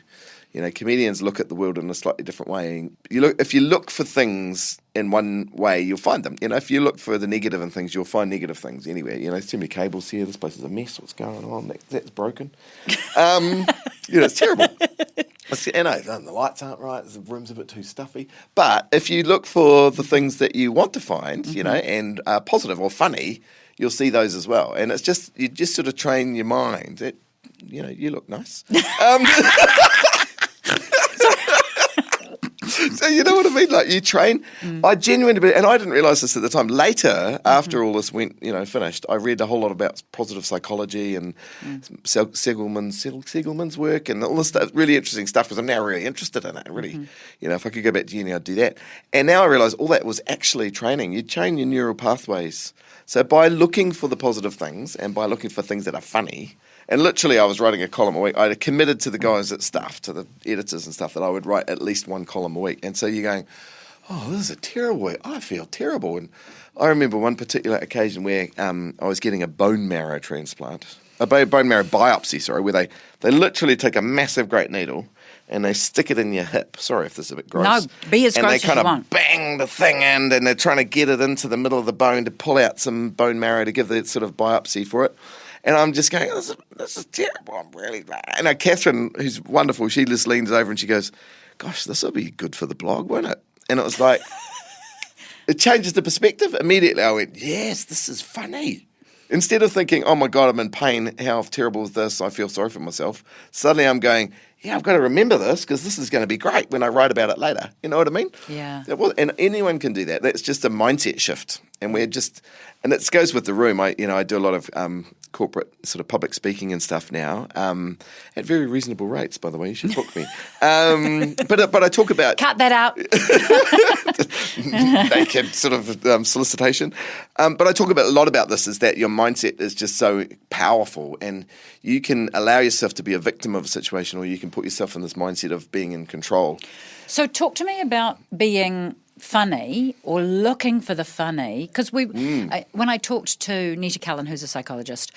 Comedians look at the world in a slightly different way. If you look for things in one way, you'll find them. If you look for the negative in things, you'll find negative things anywhere. There's too many cables here. This place is a mess. What's going on? That's broken. It's terrible. And the lights aren't right. The room's a bit too stuffy. But if you look for the things that you want to find, and are positive or funny, you'll see those as well. And it's just you just sort of train your mind that you look nice. So you know what I mean? Like you train. I genuinely, and I didn't realise this at the time. Later, after all this went, finished, I read a whole lot about positive psychology and Seligman's work and all this stuff, really interesting stuff, because I'm now really interested in it. Really, if I could go back to uni, I'd do that. And now I realise all that was actually training. You train your neural pathways. So by looking for the positive things and by looking for things that are funny, and literally I was writing a column a week. I committed to the guys at Stuff, to the editors and stuff, that I would write at least one column a week. And so you're going, oh, this is a terrible week. I feel terrible. And I remember one particular occasion where I was getting a bone marrow transplant, a bone marrow biopsy, where they literally take a massive great needle and they stick it in your hip. Sorry if this is a bit gross. No, be as gross as you want. And they kind of bang the thing in, and they're trying to get it into the middle of the bone to pull out some bone marrow to give the sort of biopsy for it. And I'm just going, this is terrible. I'm really bad. And Catherine, who's wonderful, she just leans over and she goes, gosh, this will be good for the blog, won't it? And it was like, it changes the perspective. Immediately I went, yes, this is funny. Instead of thinking, oh my God, I'm in pain, how terrible is this, I feel sorry for myself, suddenly I'm going, yeah, I've got to remember this because this is going to be great when I write about it later. You know what I mean? Yeah. And anyone can do that. That's just a mindset shift. And and it goes with the room. I do a lot of corporate sort of public speaking and stuff now at very reasonable rates, by the way. You should book me. But I talk about... Cut that out. Naked sort of solicitation. But I talk a lot about this, is that your mindset is just so powerful, and you can allow yourself to be a victim of a situation, or you can put yourself in this mindset of being in control. So talk to me about being funny or looking for the funny, because when I talked to Nettie Cullen, who's a psychologist,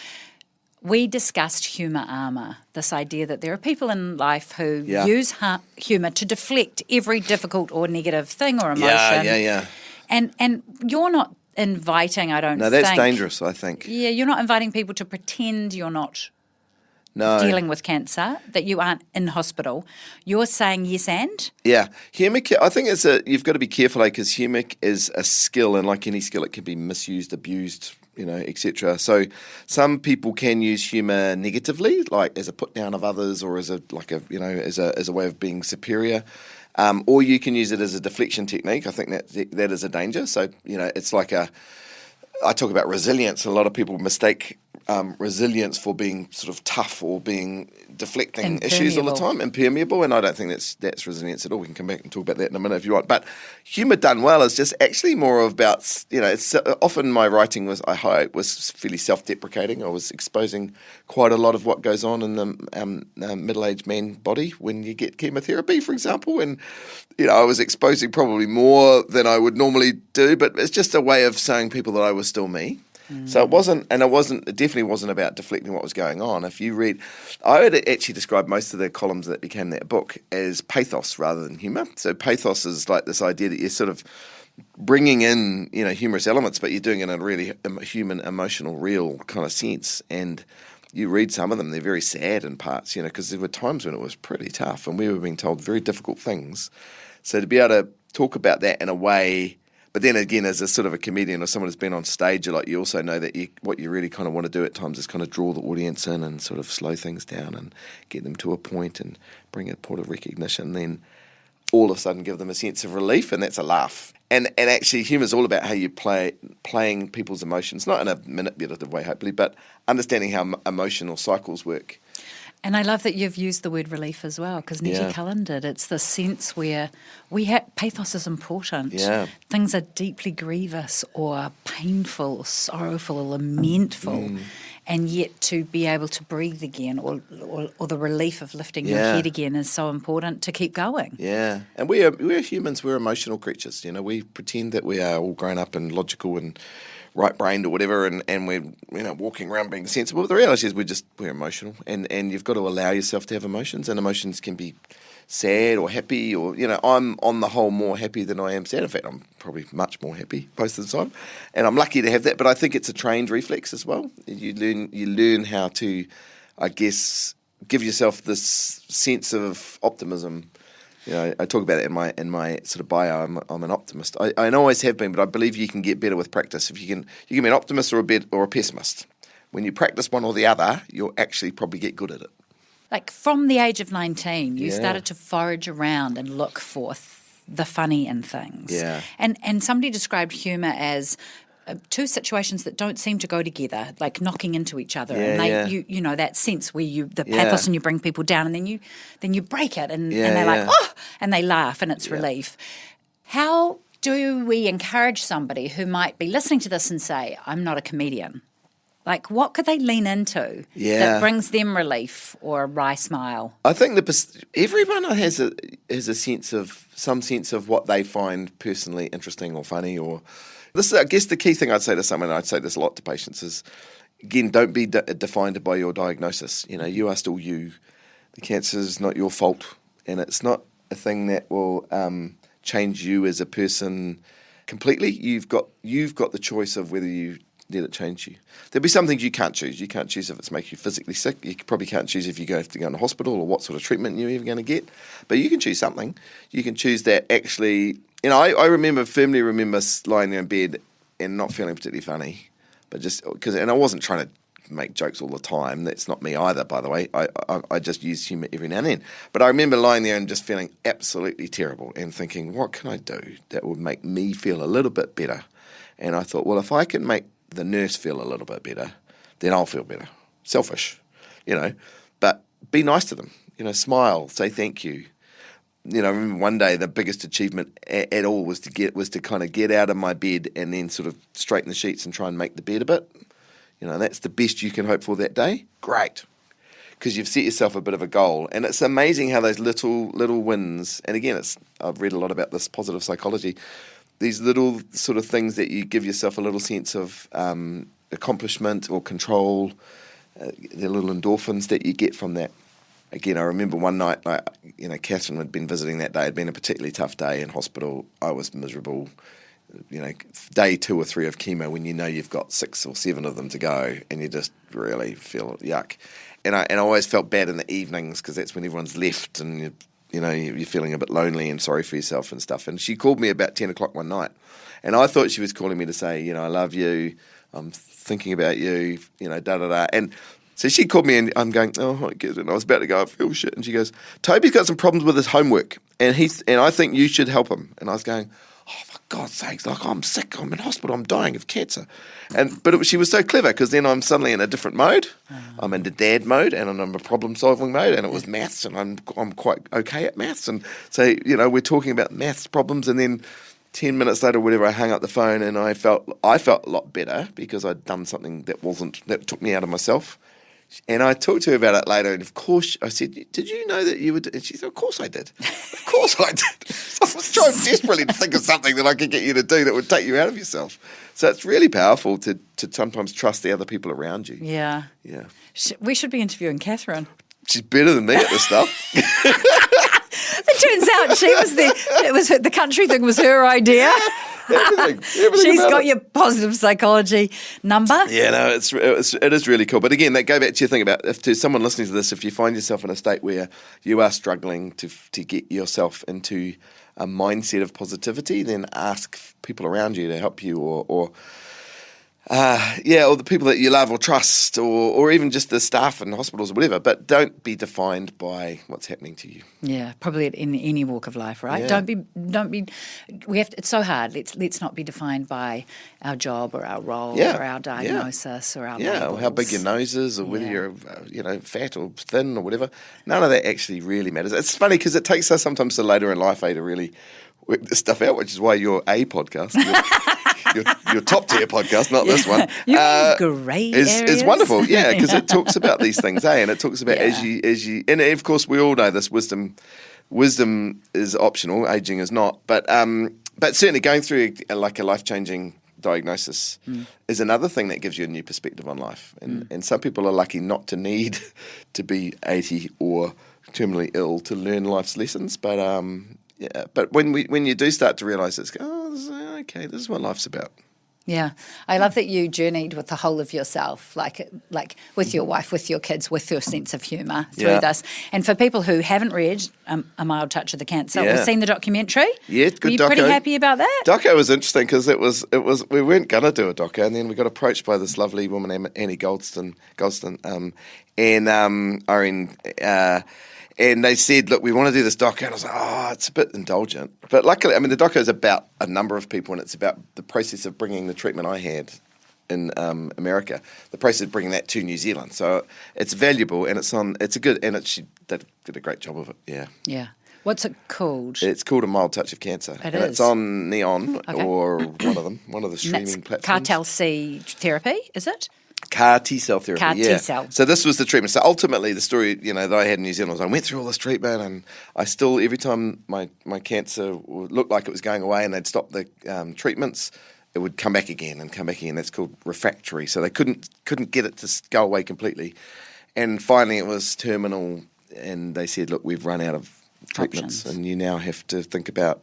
we discussed humour armour, this idea that there are people in life who use humour to deflect every difficult or negative thing or emotion. Yeah. And you're not inviting, I don't think. No, that's dangerous, I think. Yeah, you're not inviting people to pretend you're not dealing with cancer, that you aren't in hospital. You're saying yes and? Yeah. Humour, I think you've got to be careful, because humour is a skill, and like any skill, it can be misused, abused, etc. So some people can use humour negatively, like as a put down of others, or as a way of being superior. Or you can use it as a deflection technique. I think that is a danger. So, it's like I talk about resilience. A lot of people mistake resilience for being sort of tough or being deflecting issues all the time, impermeable, and I don't think that's resilience at all. We can come back and talk about that in a minute if you want. But humour done well is just actually more about, it's often my writing was fairly self-deprecating. I was exposing quite a lot of what goes on in the middle-aged man body when you get chemotherapy, for example, and I was exposing probably more than I would normally do, but it's just a way of showing people that I was still me. So it definitely wasn't about deflecting what was going on. If you read, I would actually describe most of the columns that became that book as pathos rather than humour. So pathos is like this idea that you're sort of bringing in, humorous elements, but you're doing it in a really human, emotional, real kind of sense. And you read some of them, they're very sad in parts, because there were times when it was pretty tough and we were being told very difficult things. So to be able to talk about that in a way... But then again, as a sort of a comedian or someone who's been on stage a lot, you also know that what you really kind of want to do at times is kind of draw the audience in and sort of slow things down and get them to a point and bring a point of recognition, then all of a sudden give them a sense of relief, and that's a laugh. And actually humour is all about how you playing people's emotions, not in a manipulative way, hopefully, but understanding how emotional cycles work. And I love that you've used the word relief as well, because Nettie Cullen did. It's the sense where pathos is important. Yeah. Things are deeply grievous or painful or sorrowful or lamentful, and yet to be able to breathe again or the relief of lifting your head again is so important to keep going. Yeah, and we're humans, we're emotional creatures. We pretend that we are all grown up and logical and right-brained or whatever, and we're walking around being sensible. But the reality is we're emotional, and you've got to allow yourself to have emotions, and emotions can be sad or happy, or I'm on the whole more happy than I am sad. In fact, I'm probably much more happy most of the time, and I'm lucky to have that. But I think it's a trained reflex as well. You learn how to, I guess, give yourself this sense of optimism. I talk about it in my sort of bio. I'm an optimist. I always have been, but I believe you can get better with practice. If you can be an optimist or a pessimist. When you practice one or the other, you'll actually probably get good at it. Like from the age of 19, you started to forage around and look for the funny in things. Yeah. And somebody described humour as two situations that don't seem to go together, like knocking into each other, and you know that sense where the pathos and you bring people down, and then you break it, and they're like, oh, and they laugh, and it's relief. How do we encourage somebody who might be listening to this and say, I'm not a comedian? Like, what could they lean into that brings them relief or a wry smile? I think everyone has a sense of what they find personally interesting or funny. Or this is, I guess, the key thing I'd say to someone, and I'd say this a lot to patients, is, again, don't be defined by your diagnosis. You know, you are still you. The cancer is not your fault, and it's not a thing that will change you as a person completely. You've got the choice of whether you let it change you. There'll be some things you can't choose. You can't choose if it's making you physically sick. You probably can't choose if you have to go into hospital or what sort of treatment you're even going to get. But you can choose something. You can choose that actually. You know, I firmly remember lying there in bed and not feeling particularly funny, but just because. And I wasn't trying to make jokes all the time. That's not me either, by the way. I just use humour every now and then. But I remember lying there and just feeling absolutely terrible and thinking, what can I do that would make me feel a little bit better? And I thought, well, if I can make the nurse feel a little bit better, then I'll feel better. Selfish, you know. But be nice to them. You know, smile, say thank you. You know, I remember one day the biggest achievement at all was to kind of get out of my bed and then sort of straighten the sheets and try and make the bed a bit. You know, that's the best you can hope for that day. Great. Because you've set yourself a bit of a goal. And it's amazing how those little wins, and again, I've read a lot about this positive psychology, these little sort of things that you give yourself a little sense of accomplishment or control, the little endorphins that you get from that. Again, I remember one night, Catherine had been visiting that day. It had been a particularly tough day in hospital. I was miserable. You know, day 2 or 3 of chemo, when you know you've got 6 or 7 of them to go, and you just really feel yuck. And I always felt bad in the evenings because that's when everyone's left, and you're feeling a bit lonely and sorry for yourself and stuff. And she called me about 10 o'clock one night, and I thought she was calling me to say, I love you, I'm thinking about you, da-da-da. And so she called me, and I'm going, oh, I get it. And I was about to go, I feel shit. And she goes, Toby's got some problems with his homework, and I think you should help him. And I was going, oh, for God's sakes, like, I'm sick, I'm in hospital, I'm dying of cancer. But she was so clever, because then I'm suddenly in a different mode. I'm into dad mode, and I'm in a problem-solving mode, and it was maths, and I'm quite okay at maths. And so, we're talking about maths problems, and then 10 minutes later, whatever, I hung up the phone, and I felt a lot better, because I'd done something that took me out of myself. And I talked to her about it later, and of course, I said, did you know that you would? And she said, of course I did. Of course I did. So I was trying desperately to think of something that I could get you to do that would take you out of yourself. So it's really powerful to sometimes trust the other people around you. Yeah. Yeah. We should be interviewing Catherine. She's better than me at this stuff. It turns out the country thing was her idea. Everything She's got your positive psychology number. Yeah, no, it is really cool. But again, that go back to your thing about to someone listening to this, if you find yourself in a state where you are struggling to get yourself into a mindset of positivity, then ask people around you to help you, or the people that you love or trust, or even just the staff in hospitals or whatever. But don't be defined by what's happening to you. Yeah, probably in any walk of life, right? Yeah. Don't be. It's so hard. Let's not be defined by our job or our role or our diagnosis or our labels. Or how big your nose is, or whether you're fat or thin or whatever. None of that actually really matters. It's funny because it takes us sometimes to later in life to really work this stuff out, which is why you're a podcast. Your top tier podcast, not this one. You're great. It's wonderful, because it talks about these things, and it talks about as you, and of course we all know this. Wisdom is optional, aging is not. But certainly going through a life-changing diagnosis is another thing that gives you a new perspective on life. And some people are lucky not to need to be 80 or terminally ill to learn life's lessons. But but when you do start to realise this is what life's about. Yeah, I love that you journeyed with the whole of yourself, like with your wife, with your kids, with your sense of humour through this. And for people who haven't read A Mild Touch of the Cancer or seen the documentary, good were you doco. Pretty happy about that? Doco was interesting because it was we weren't going to do a doco, and then we got approached by this lovely woman, Annie Goldston, and Irene. And they said, look, we want to do this doco. And I was like, oh, it's a bit indulgent. But luckily, I mean, the doco is about a number of people, and it's about the process of bringing the treatment I had in America, the process of bringing that to New Zealand. So it's valuable, and she did a great job of it, yeah. Yeah. What's it called? It's called A Mild Touch of Cancer. It and is. It's on Neon or one of the streaming platforms. CAR T therapy, is it? CAR T-cell therapy, CAR yeah. T-cell. So this was the treatment. So ultimately, the story, that I had in New Zealand was I went through all this treatment, and I still, every time my cancer looked like it was going away and they'd stop the treatments, it would come back again and come back again. That's called refractory. So they couldn't get it to go away completely. And finally, it was terminal, and they said, look, we've run out of treatments, and you now have to think about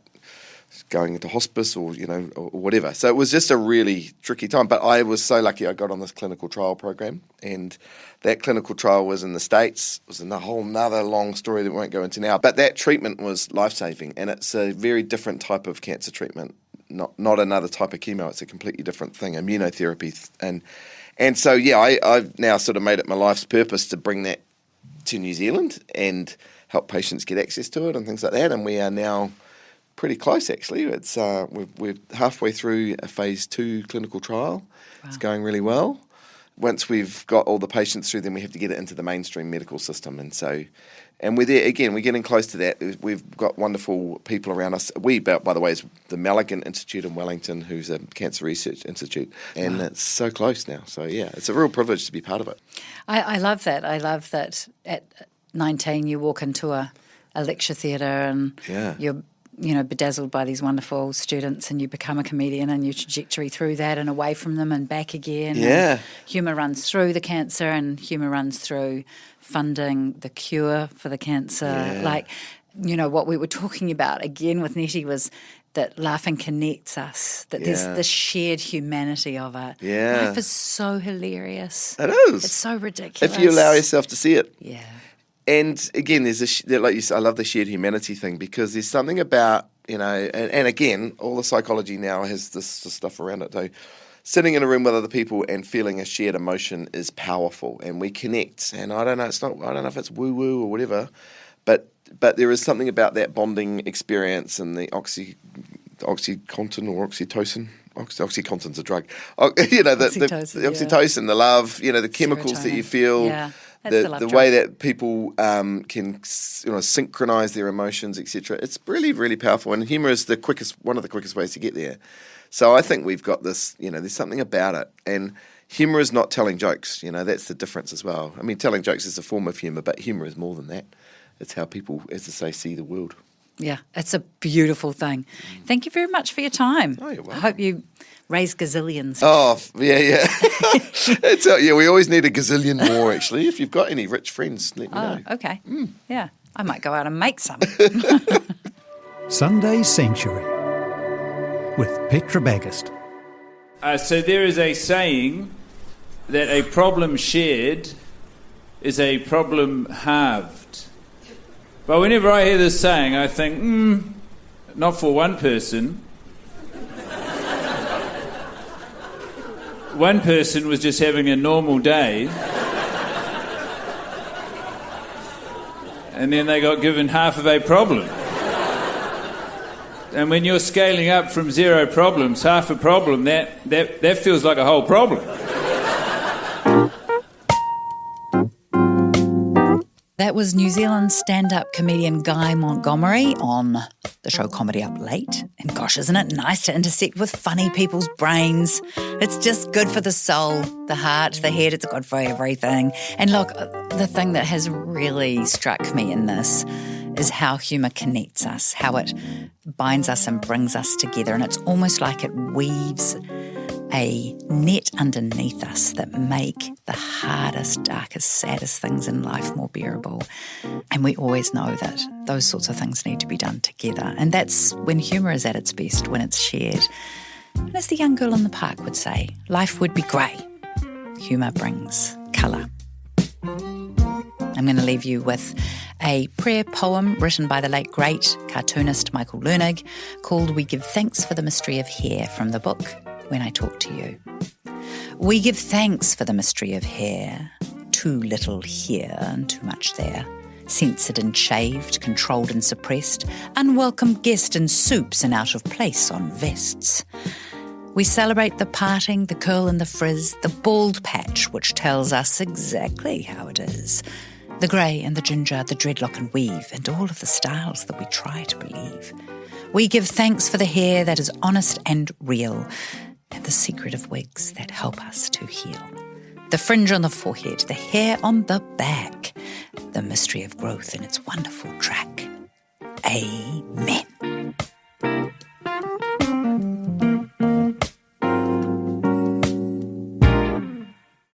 going into hospice or whatever. So it was just a really tricky time. But I was so lucky I got on this clinical trial program, and that clinical trial was in the States. It was a whole nother long story that we won't go into now. But that treatment was life-saving, and it's a very different type of cancer treatment, not another type of chemo. It's a completely different thing, immunotherapy. And so, I've now sort of made it my life's purpose to bring that to New Zealand and help patients get access to it and things like that. And we are now pretty close, actually. It's we're halfway through a phase 2 clinical trial. Wow. It's going really well. Once we've got all the patients through, then we have to get it into the mainstream medical system. And we're there again. We're getting close to that. We've got wonderful people around us. By the way, is the Mulligan Institute in Wellington, who's a cancer research institute, and it's so close now. So it's a real privilege to be part of it. I love that. I love that at 19 you walk into a lecture theatre and you're bedazzled by these wonderful students, and you become a comedian, and your trajectory through that and away from them and back again. Yeah. And humour runs through the cancer, and humour runs through funding the cure for the cancer. Yeah. What we were talking about again with Nettie was that laughing connects us, that there's this shared humanity of it. Yeah. Life is so hilarious. It is. It's so ridiculous. If you allow yourself to see it. Yeah. And again, there's I love the shared humanity thing, because there's something about, and again, all the psychology now has this stuff around it too. Sitting in a room with other people and feeling a shared emotion is powerful, and we connect. And I don't know if it's woo-woo or whatever, but there is something about that bonding experience and the oxycontin or oxytocin. Oxycontin's a drug. The oxytocin, the love, the chemicals that you feel. Yeah. The way that people can synchronize their emotions, etc. It's really, really powerful, and humour is one of the quickest ways to get there. So I think we've got this. There's something about it, and humour is not telling jokes. That's the difference as well. I mean, telling jokes is a form of humour, but humour is more than that. It's how people, as I say, see the world. Yeah, it's a beautiful thing. Thank you very much for your time. Oh, you're welcome. I hope you raise gazillions. Oh, yeah. We always need a gazillion more, actually. If you've got any rich friends, let me know. Okay. Yeah, I might go out and make some. Sunday Sanctuary with Petra Bagust. So there is a saying that a problem shared is a problem halved. But whenever I hear this saying, I think, not for one person. One person was just having a normal day, and then they got given half of a problem. And when you're scaling up from 0 problems, half a problem, that feels like a whole problem. That was New Zealand stand-up comedian Guy Montgomery on the show Comedy Up Late. And gosh, isn't it nice to intersect with funny people's brains? It's just good for the soul, the heart, the head. It's good for everything. And look, the thing that has really struck me in this is how humour connects us, how it binds us and brings us together. And it's almost like it weaves a net underneath us that make the hardest, darkest, saddest things in life more bearable. And we always know that those sorts of things need to be done together. And that's when humour is at its best, when it's shared. And as the young girl in the park would say, life would be grey. Humour brings colour. I'm going to leave you with a prayer poem written by the late great cartoonist Michael Lernig called We Give Thanks for the Mystery of Hair, from the book When I Talk to You. We give thanks for the mystery of hair, too little here and too much there, censored and shaved, controlled and suppressed, unwelcome guest in soups and out of place on vests. We celebrate the parting, the curl and the frizz, the bald patch which tells us exactly how it is, the grey and the ginger, the dreadlock and weave, and all of the styles that we try to believe. We give thanks for the hair that is honest and real, and the secretive wigs that help us to heal. The fringe on the forehead, the hair on the back, the mystery of growth in its wonderful track. Amen.